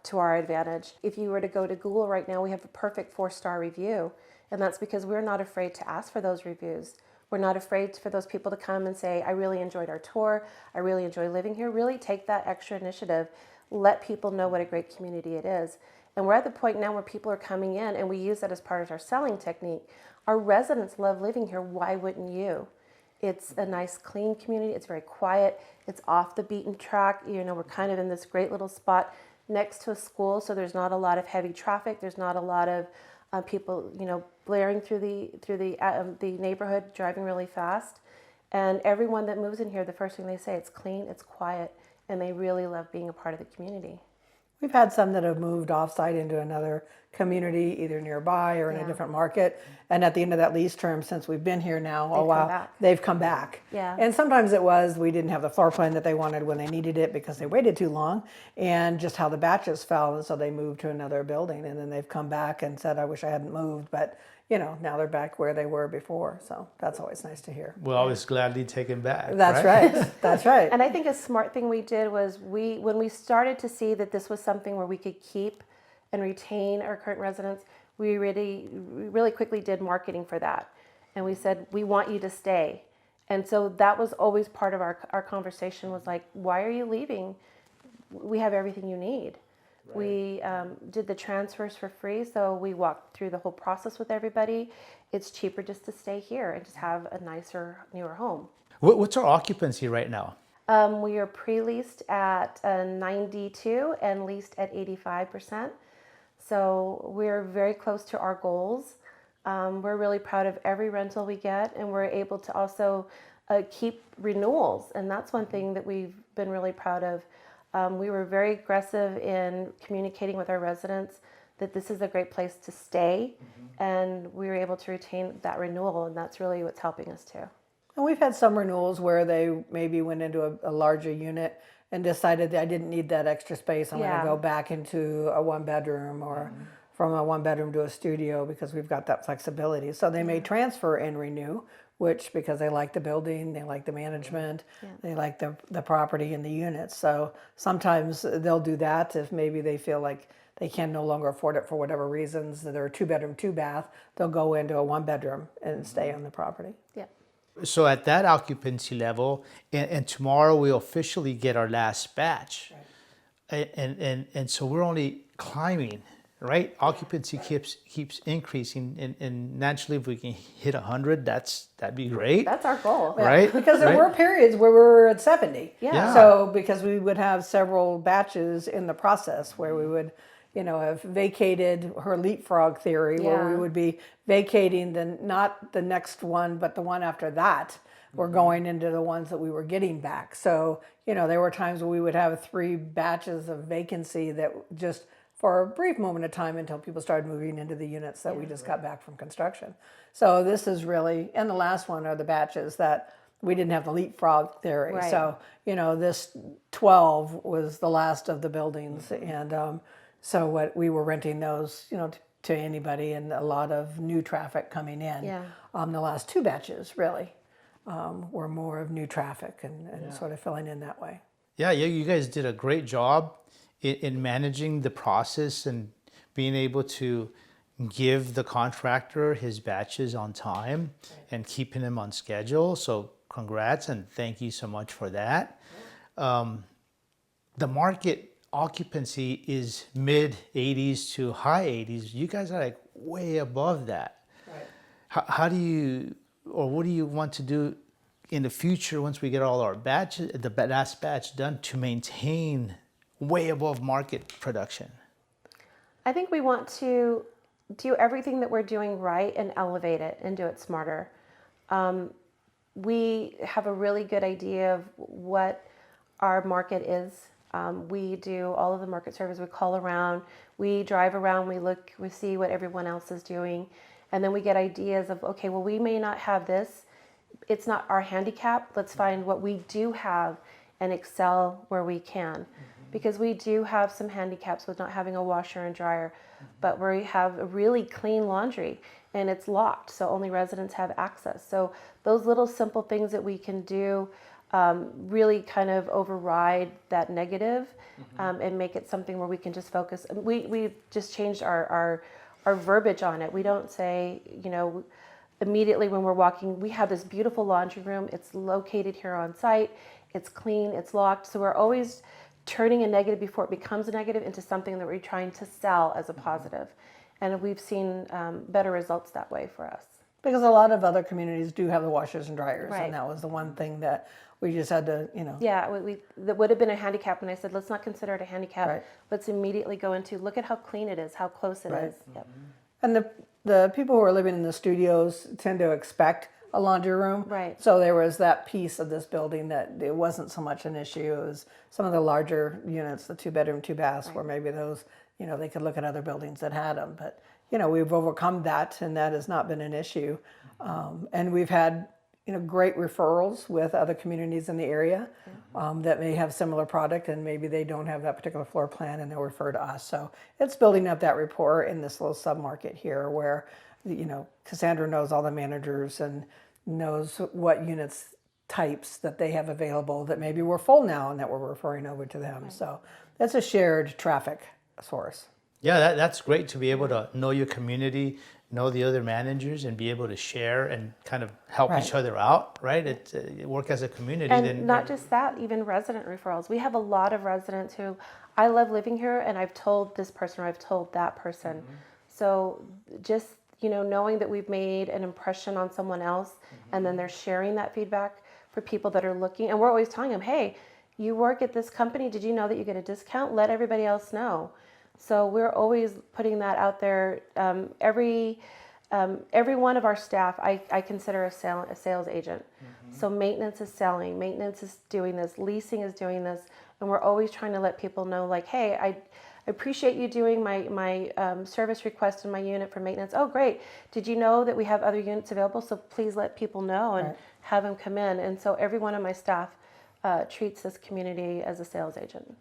Speaker 7: to our advantage. If you were to go to Google right now, we have a perfect 4-star review, and that's because we're not afraid to ask for those reviews. We're not afraid for those people to come and say, I really enjoyed our tour. I really enjoy living here. Really take that extra initiative. Let people know what a great community it is. And we're at the point now where people are coming in, and we use that as part of our selling technique. Our residents love living here. Why wouldn't you? It's a nice, clean community. It's very quiet. It's off the beaten track. You know, we're kind of in this great little spot next to a school, so there's not a lot of heavy traffic. There's not a lot of people, you know, blaring through the neighborhood, driving really fast. And everyone that moves in here, the first thing they say, it's clean, it's quiet, and they really love being a part of the community.
Speaker 4: We've had some that have moved off-site into another community, either nearby or in a different market. And at the end of that lease term, since we've been here now a while, they've come back.
Speaker 7: Yeah.
Speaker 4: And sometimes it was we didn't have the floor plan that they wanted when they needed it because they waited too long, and just how the batches fell, and so they moved to another building, and then they've come back and said, I wish I hadn't moved, but you know, now they're back where they were before. So that's always nice to hear.
Speaker 1: We're always gladly taken back.
Speaker 4: That's right. That's right.
Speaker 7: And I think a smart thing we did was when we started to see that this was something where we could keep and retain our current residents, we really quickly did marketing for that. And we said, we want you to stay. And so that was always part of our conversation was like, why are you leaving? We have everything you need. Right. We did the transfers for free, so we walked through the whole process with everybody. It's cheaper just to stay here and just have a nicer, newer home.
Speaker 1: What's our occupancy right now?
Speaker 7: We are pre-leased at 92 and leased at 85%. So we're very close to our goals. We're really proud of every rental we get, and we're able to also keep renewals. And that's one thing that we've been really proud of. We were very aggressive in communicating with our residents that this is a great place to stay, and we were able to retain that renewal, and that's really what's helping us too.
Speaker 4: And we've had some renewals where they maybe went into a larger unit and decided that I didn't need that extra space. I'm going to go back into a one bedroom or from a one bedroom to a studio because we've got that flexibility. So they may transfer and renew, which because they like the building, they like the management, they like the property and the units. So sometimes they'll do that if maybe they feel like they can no longer afford it for whatever reasons. They're a 2-bedroom, 2-bath. They'll go into a 1-bedroom and stay on the property.
Speaker 7: Yeah.
Speaker 1: So at that occupancy level, and tomorrow we'll officially get our last batch. Right. And so we're only climbing, right? Occupancy keeps increasing, and naturally if we can hit 100, that'd be great.
Speaker 7: That's our goal.
Speaker 1: Right?
Speaker 4: Because there were periods where we were at 70.
Speaker 7: Yeah.
Speaker 4: So because we would have several batches in the process where we would, you know, have vacated her leapfrog theory, where we would be vacating not the next one, but the one after that. We're going into the ones that we were getting back. So, you know, there were times where we would have 3 batches of vacancy that just for a brief moment of time until people started moving into the units that we just got back from construction. So this is really, and the last one are the batches that we didn't have the leapfrog theory.
Speaker 7: Right.
Speaker 4: So, you know, this 12 was the last of the buildings. And so what we were renting those, you know, to anybody, and a lot of new traffic coming in.
Speaker 7: Yeah.
Speaker 4: The last 2 batches really were more of new traffic and sort of filling in that way.
Speaker 1: Yeah, you guys did a great job in managing the process and being able to give the contractor his batches on time and keeping him on schedule. So congrats and thank you so much for that. The market occupancy is mid 80s to high 80s. You guys are like way above that. Right. How do you, or what do you want to do in the future once we get all our batches, the last batch done, to maintain way above market production?
Speaker 7: I think we want to do everything that we're doing right and elevate it and do it smarter. We have a really good idea of what our market is. We do all of the market surveys. We call around, we drive around, we look, we see what everyone else is doing, and then we get ideas of, okay, well, we may not have this. It's not our handicap. Let's find what we do have and excel where we can. Because we do have some handicaps with not having a washer and dryer, but we have a really clean laundry and it's locked, so only residents have access. So those little simple things that we can do really kind of override that negative and make it something where we can just focus. We just changed our verbiage on it. We don't say, you know, immediately when we're walking, we have this beautiful laundry room. It's located here on site. It's clean, it's locked. So we're always turning a negative before it becomes a negative into something that we're trying to sell as a positive. And we've seen better results that way for us.
Speaker 4: Because a lot of other communities do have the washers and dryers,
Speaker 7: Right.
Speaker 4: and that was the one thing that we just had to,
Speaker 7: Yeah, that would have been a handicap, and I said, let's not consider it a handicap.
Speaker 4: Right.
Speaker 7: Let's immediately go into, look at how clean it is, how close it
Speaker 4: Right.
Speaker 7: is. Yep.
Speaker 4: And the people who are living in the studios tend to expect a laundry room.
Speaker 7: Right.
Speaker 4: So there was that piece of this building that it wasn't so much an issue. It was some of the larger units, the 2-bedroom, 2-baths, where maybe those, they could look at other buildings that had them. But, we've overcome that, and that has not been an issue. And we've had, great referrals with other communities in the area that may have similar product, and maybe they don't have that particular floor plan, and they'll refer to us. So it's building up that rapport in this little sub-market here where, Cassandra knows all the managers and knows what units types that they have available that maybe we're full now and that we're referring over to them. Right. So that's a shared traffic source.
Speaker 1: Yeah, that's great to be able to know your community, know the other managers, and be able to share and kind of help
Speaker 4: Right.
Speaker 1: each other out, right? Work as a community.
Speaker 7: And not just that, even resident referrals. We have a lot of residents who, I love living here, and I've told this person or I've told that person. So just, knowing that we've made an impression on someone else, and then they're sharing that feedback for people that are looking. And we're always telling them, hey, you work at this company. Did you know that you get a discount? Let everybody else know. So we're always putting that out there. Every one of our staff, I consider a sales agent. So maintenance is selling, maintenance is doing this, leasing is doing this, and we're always trying to let people know, like, hey, I appreciate you doing my service request in my unit for maintenance. Oh, great. Did you know that we have other units available? So please let people know and have them come in. And so every one of my staff treats this community as a sales agent.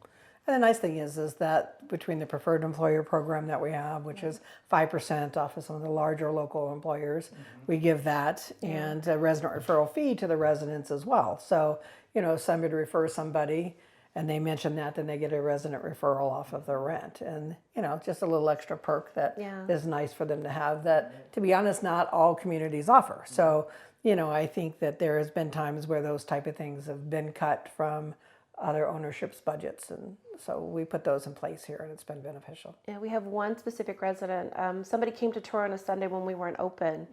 Speaker 4: And the nice thing is that between the preferred employer program that we have, which is 5% off of some of the larger local employers, we give that, and a resident referral fee to the residents as well. So, if somebody refers somebody and they mention that, then they get a resident referral off of their rent. And, just a little extra perk that is nice for them to have that, to be honest, not all communities offer. So, I think that there has been times where those type of things have been cut from other ownership's budgets, and so we put those in place here, and it's been beneficial.
Speaker 7: Yeah, we have one specific resident. Somebody came to tour on a Sunday when we weren't open,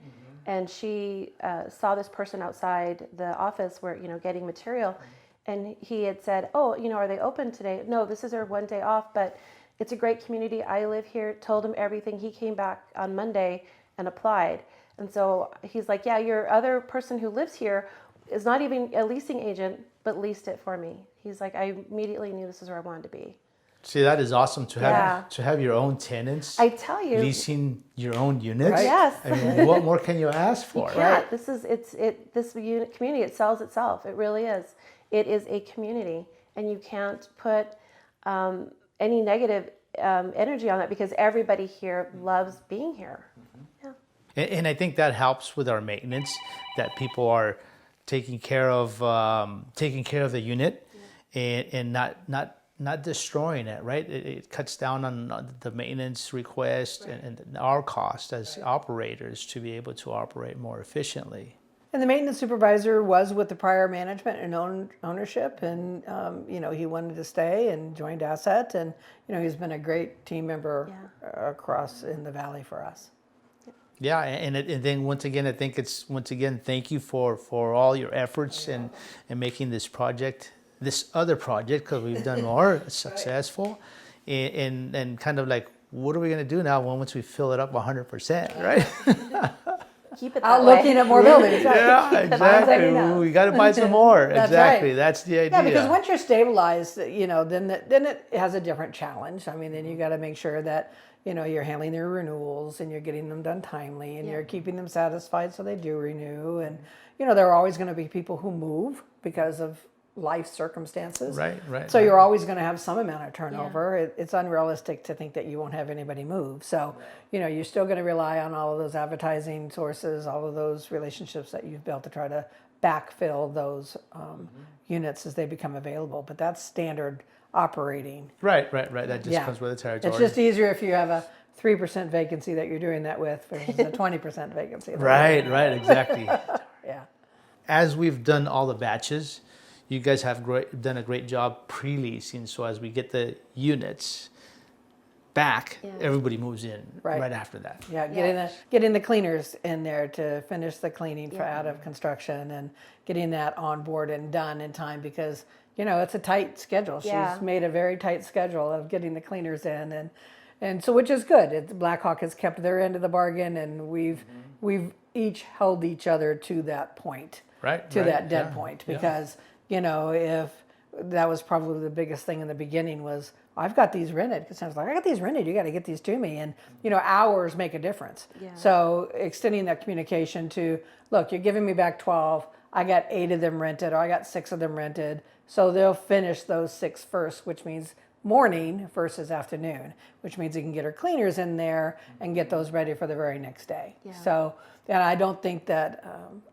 Speaker 7: and she saw this person outside the office where getting material, and he had said, "Oh, are they open today?" No, this is their one day off, but it's a great community. I live here. Told him everything. He came back on Monday and applied, and so he's like, "Yeah, your other person who lives here is not even a leasing agent, but leased it for me." He's like, I immediately knew this is where I wanted to be.
Speaker 1: See, that is awesome to have your own tenants.
Speaker 7: I tell you,
Speaker 1: leasing your own units.
Speaker 4: Right.
Speaker 7: Yes.
Speaker 1: I mean, what more can you ask for?
Speaker 7: You can't. This unit community. It sells itself. It really is. It is a community, and you can't put any negative energy on that because everybody here loves being here. Yeah.
Speaker 1: And I think that helps with our maintenance. That people are taking care of the unit. And not destroying it, right? It cuts down on the maintenance request and our cost as operators to be able to operate more efficiently.
Speaker 4: And the maintenance supervisor was with the prior management and ownership, and he wanted to stay and joined Asset, and he's been a great team member across in the valley for us.
Speaker 1: Yeah, and then once again, I think it's thank you for all your efforts and making this other project, because we've done more successful, and kind of like, what are we going to do now once we fill it up 100%, right?
Speaker 7: Keep it
Speaker 4: Out
Speaker 7: that way.
Speaker 4: looking at more buildings. Right?
Speaker 1: Yeah, exactly. We got to buy some more.
Speaker 4: That's
Speaker 1: exactly.
Speaker 4: right.
Speaker 1: That's the idea.
Speaker 4: Yeah, because once you're stabilized, then it has a different challenge. I mean, then you got to make sure that you're handling their renewals and you're getting them done timely, and you're keeping them satisfied so they do renew. And there are always going to be people who move because of life circumstances.
Speaker 1: Right.
Speaker 4: So you're always going to have some amount of turnover. It's unrealistic to think that you won't have anybody move. So, you're still going to rely on all of those advertising sources, all of those relationships that you've built to try to backfill those units as they become available. But that's standard operating.
Speaker 1: Right. That just comes with the territory.
Speaker 4: It's just easier if you have a 3% vacancy that you're doing that with versus a 20% vacancy.
Speaker 1: Right, exactly.
Speaker 4: Yeah.
Speaker 1: As we've done all the batches, you guys have done a great job pre-leasing. So as we get the units back, everybody moves in right after that.
Speaker 4: Yeah, getting the cleaners in there to finish the cleaning for out of construction and getting that on board and done in time because, you know, it's a tight schedule.
Speaker 7: Yeah.
Speaker 4: She's made a very tight schedule of getting the cleaners in and so which is good. Blackhawk has kept their end of the bargain and we've each held each other to that point. That dead point because, you know, if that was probably the biggest thing in the beginning was I've got these rented because I was like, I got these rented. You got to get these to me. And, you know, hours make a difference. Yeah. So extending that communication to, look, you're giving me back 12. I got 8 of them rented or I got 6 of them rented. So they'll finish those 6 first, which means morning versus afternoon, which means you can get her cleaners in there and get those ready for the very next day. Yeah. So, and I don't think that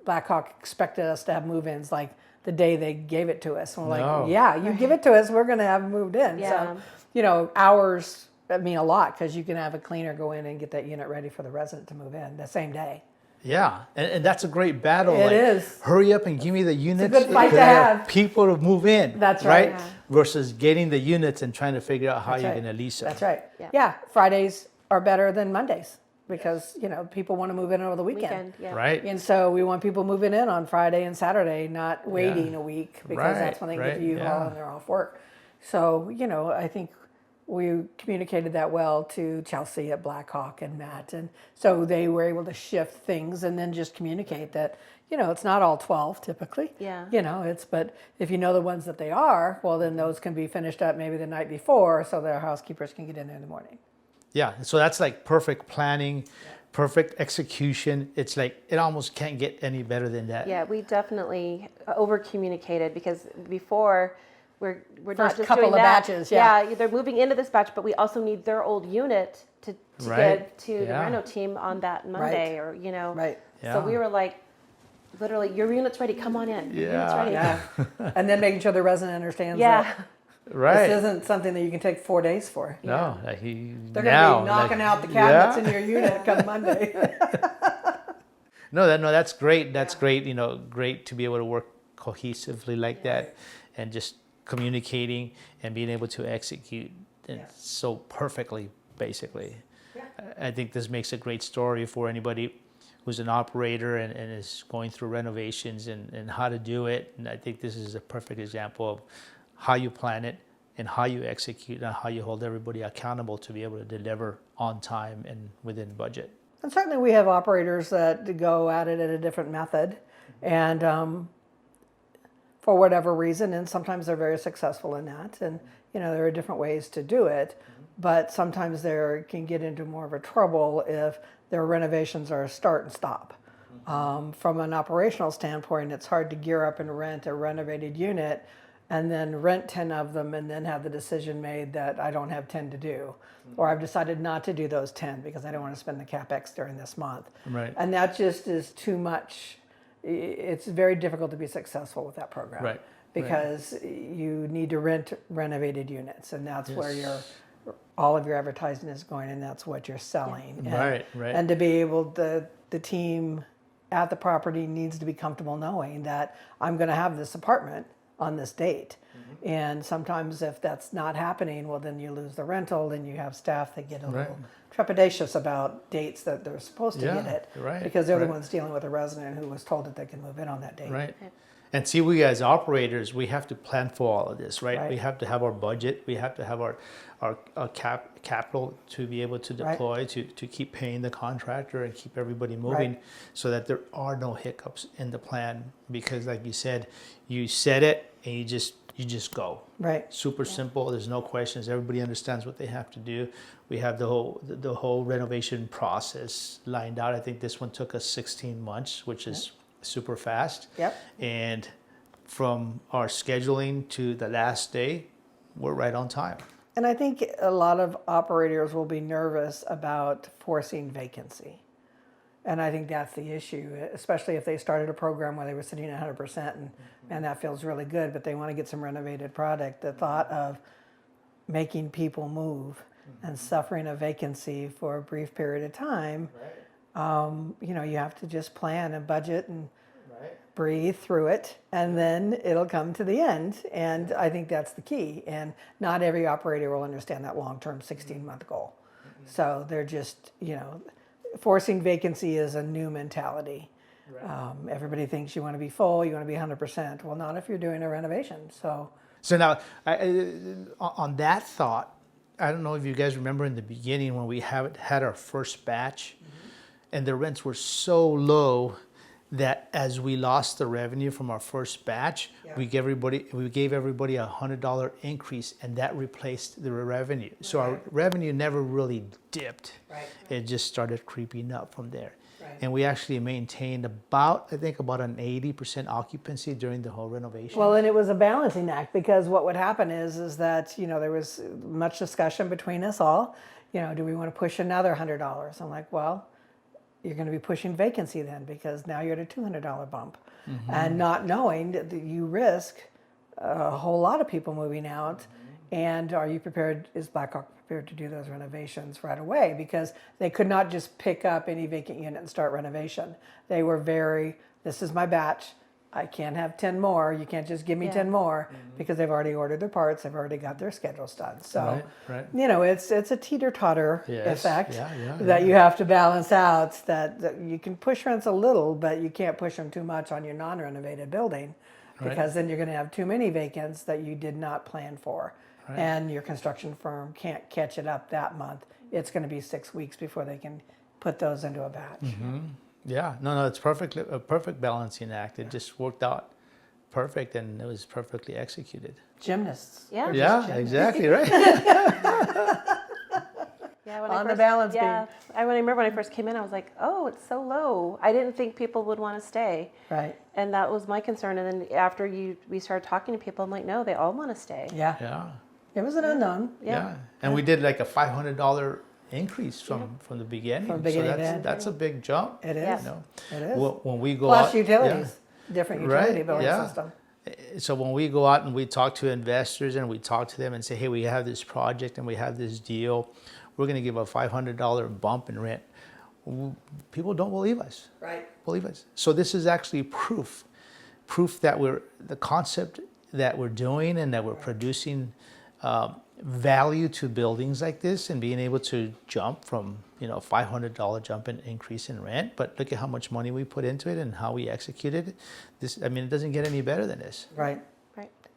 Speaker 4: Blackhawk expected us to have move-ins like the day they gave it to us. And we're like, yeah, you give it to us, we're going to have moved in. Yeah. So, you know, hours mean a lot because you can have a cleaner go in and get that unit ready for the resident to move in the same day.
Speaker 1: Yeah, and that's a great battle.
Speaker 4: It is.
Speaker 1: Hurry up and give me the units.
Speaker 4: It's a good fight to have.
Speaker 1: People to move in.
Speaker 4: That's right.
Speaker 1: Yeah. Versus getting the units and trying to figure out how you're going to lease them.
Speaker 4: That's right. Yeah, Fridays are better than Mondays. Because, you know, people want to move in over the weekend.
Speaker 1: Right.
Speaker 4: And so we want people moving in on Friday and Saturday, not waiting a week because that's when they get to U-Haul and they're off work. So, you know, I think we communicated that well to Chelsea at Blackhawk and Matt. And so they were able to shift things and then just communicate that, you know, it's not all 12 typically.
Speaker 7: Yeah.
Speaker 4: You know, but if you know the ones that they are, well, then those can be finished up maybe the night before so their housekeepers can get in there in the morning.
Speaker 1: Yeah, so that's like perfect planning, perfect execution. It's like it almost can't get any better than that.
Speaker 7: Yeah, we definitely over communicated because before we're not just
Speaker 4: couple
Speaker 7: doing
Speaker 4: of
Speaker 7: that.
Speaker 4: batches.
Speaker 7: Yeah, they're moving into this batch, but we also need their old unit to give to the reno team on that Monday or you know.
Speaker 4: Right.
Speaker 1: Yeah.
Speaker 7: So we were like, literally, your unit's ready. Come on in. Your unit's ready.
Speaker 4: Yeah. And then making sure the resident understands
Speaker 7: Yeah.
Speaker 4: that.
Speaker 1: Right.
Speaker 4: This isn't something that you can take 4 days for.
Speaker 1: No,
Speaker 4: They're going to be knocking out the cabinets in your unit come Monday.
Speaker 1: No, that's great. That's great. You know, great to be able to work cohesively like that, and just communicating and being able to execute so perfectly, basically. Yeah. I think this makes a great story for anybody who's an operator and is going through renovations and how to do it. And I think this is a perfect example of how you plan it and how you execute and how you hold everybody accountable to be able to deliver on time and within budget.
Speaker 4: And certainly we have operators that go at it at a different method and for whatever reason, and sometimes they're very successful in that. And, you know, there are different ways to do it, but sometimes they can get into more of a trouble if their renovations are start and stop. From an operational standpoint, it's hard to gear up and rent a renovated unit and then rent 10 of them and then have the decision made that I don't have 10 to do. Or I've decided not to do those 10 because I don't want to spend the CapEx during this month.
Speaker 1: Right.
Speaker 4: And that just is too much. It's very difficult to be successful with that program.
Speaker 1: Right.
Speaker 4: Because you need to rent renovated units and that's where all of your advertising is going and that's what you're selling.
Speaker 1: Right.
Speaker 4: And to be able, the team at the property needs to be comfortable knowing that I'm going to have this apartment on this date. And sometimes if that's not happening, well, then you lose the rental and you have staff that get a little trepidatious about dates that they're supposed to get it because they're the ones dealing with a resident who was told that they can move in on that date.
Speaker 1: Right. And see, we as operators, we have to plan for all of this, right? We have to have our budget. We have to have our capital to be able to deploy, to keep paying the contractor and keep everybody moving so that there are no hiccups in the plan. Because like you said, you set it and you just go.
Speaker 4: Right.
Speaker 1: Super simple. There's no questions. Everybody understands what they have to do. We have the whole renovation process lined out. I think this one took us 16 months, which is super fast.
Speaker 4: Yep.
Speaker 1: And from our scheduling to the last day, we're right on time.
Speaker 4: And I think a lot of operators will be nervous about forcing vacancy. And I think that's the issue, especially if they started a program where they were sitting at 100% and that feels really good, but they want to get some renovated product. The thought of making people move and suffering a vacancy for a brief period of time, you know, you have to just plan and budget and breathe through it, and then it'll come to the end. And I think that's the key. And not every operator will understand that long-term 16-month goal. So they're just, you know, forcing vacancy is a new mentality. Everybody thinks you want to be full, you want to be 100%. Well, not if you're doing a renovation. So
Speaker 1: now, on that thought, I don't know if you guys remember in the beginning when we had our first batch, and the rents were so low that as we lost the revenue from our first batch, we gave everybody a $100 increase, and that replaced the revenue. So our revenue never really dipped. It just started creeping up from there. And we actually maintained I think about an 80% occupancy during the whole renovation.
Speaker 4: well, and it was a balancing act, because what would happen is that, you know, there was much discussion between us all. You know, do we want to push another $100? I'm like, well, you're going to be pushing vacancy then, because now you're at a $200 bump, and not knowing that you risk a whole lot of people moving out. And are you prepared? Is Blackhawk prepared to do those renovations right away? Because they could not just pick up any vacant unit and start renovation. They were this is my batch. I can't have 10 more. You can't just give me 10 more, because they've already ordered their parts. They've already got their schedules done. So, you know, it's a teeter-totter effect that you have to balance out, that you can push rents a little, but you can't push them too much on your non-renovated building, because then you're going to have too many vacants that you did not plan for. And your construction firm can't catch it up that month. It's going to be 6 weeks before they can put those into a batch.
Speaker 1: Yeah, no, it's a perfect balancing act. It just worked out perfect, and it was perfectly executed.
Speaker 4: Gymnasts.
Speaker 1: Yeah, exactly, right.
Speaker 7: Yeah, when
Speaker 4: On the
Speaker 7: I first,
Speaker 4: balance beam.
Speaker 7: I remember when I first came in, I was like, oh, it's so low. I didn't think people would want to stay.
Speaker 4: Right.
Speaker 7: And that was my concern. And then after we started talking to people, I'm like, no, they all want to stay.
Speaker 1: Yeah.
Speaker 4: It was an unknown.
Speaker 1: Yeah. And we did like a $500 increase from the beginning.
Speaker 4: From beginning
Speaker 1: so
Speaker 4: to end.
Speaker 1: that's a big jump.
Speaker 4: It is.
Speaker 7: Yeah.
Speaker 1: You know?
Speaker 4: It is.
Speaker 1: When we go
Speaker 4: Plus
Speaker 1: out,
Speaker 4: utilities. Different utility billing
Speaker 1: yeah.
Speaker 4: system.
Speaker 1: So when we go out and we talk to investors and we talk to them and say, hey, we have this project and we have this deal, we're going to give a $500 bump in rent. People don't believe us. Believe us. So this is actually proof that the concept that we're doing and that we're producing value to buildings like this, and being able to jump from, you know, $500 jump in increase in rent. But look at how much money we put into it and how we executed it. This, I mean, it doesn't get any better than this.
Speaker 4: Right.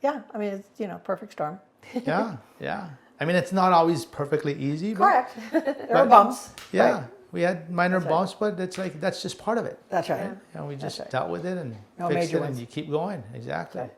Speaker 4: Yeah, I mean, it's, you know, perfect storm.
Speaker 1: Yeah. I mean, it's not always perfectly easy.
Speaker 4: Correct. There are bumps.
Speaker 1: Yeah.
Speaker 4: Right.
Speaker 1: We had minor bumps, but it's like, that's just part of it.
Speaker 4: That's right.
Speaker 1: You know, we just
Speaker 4: right.
Speaker 1: dealt with it and
Speaker 4: No
Speaker 1: fixed
Speaker 4: major
Speaker 1: it,
Speaker 4: ones.
Speaker 1: and you keep going. Exactly.
Speaker 4: Right.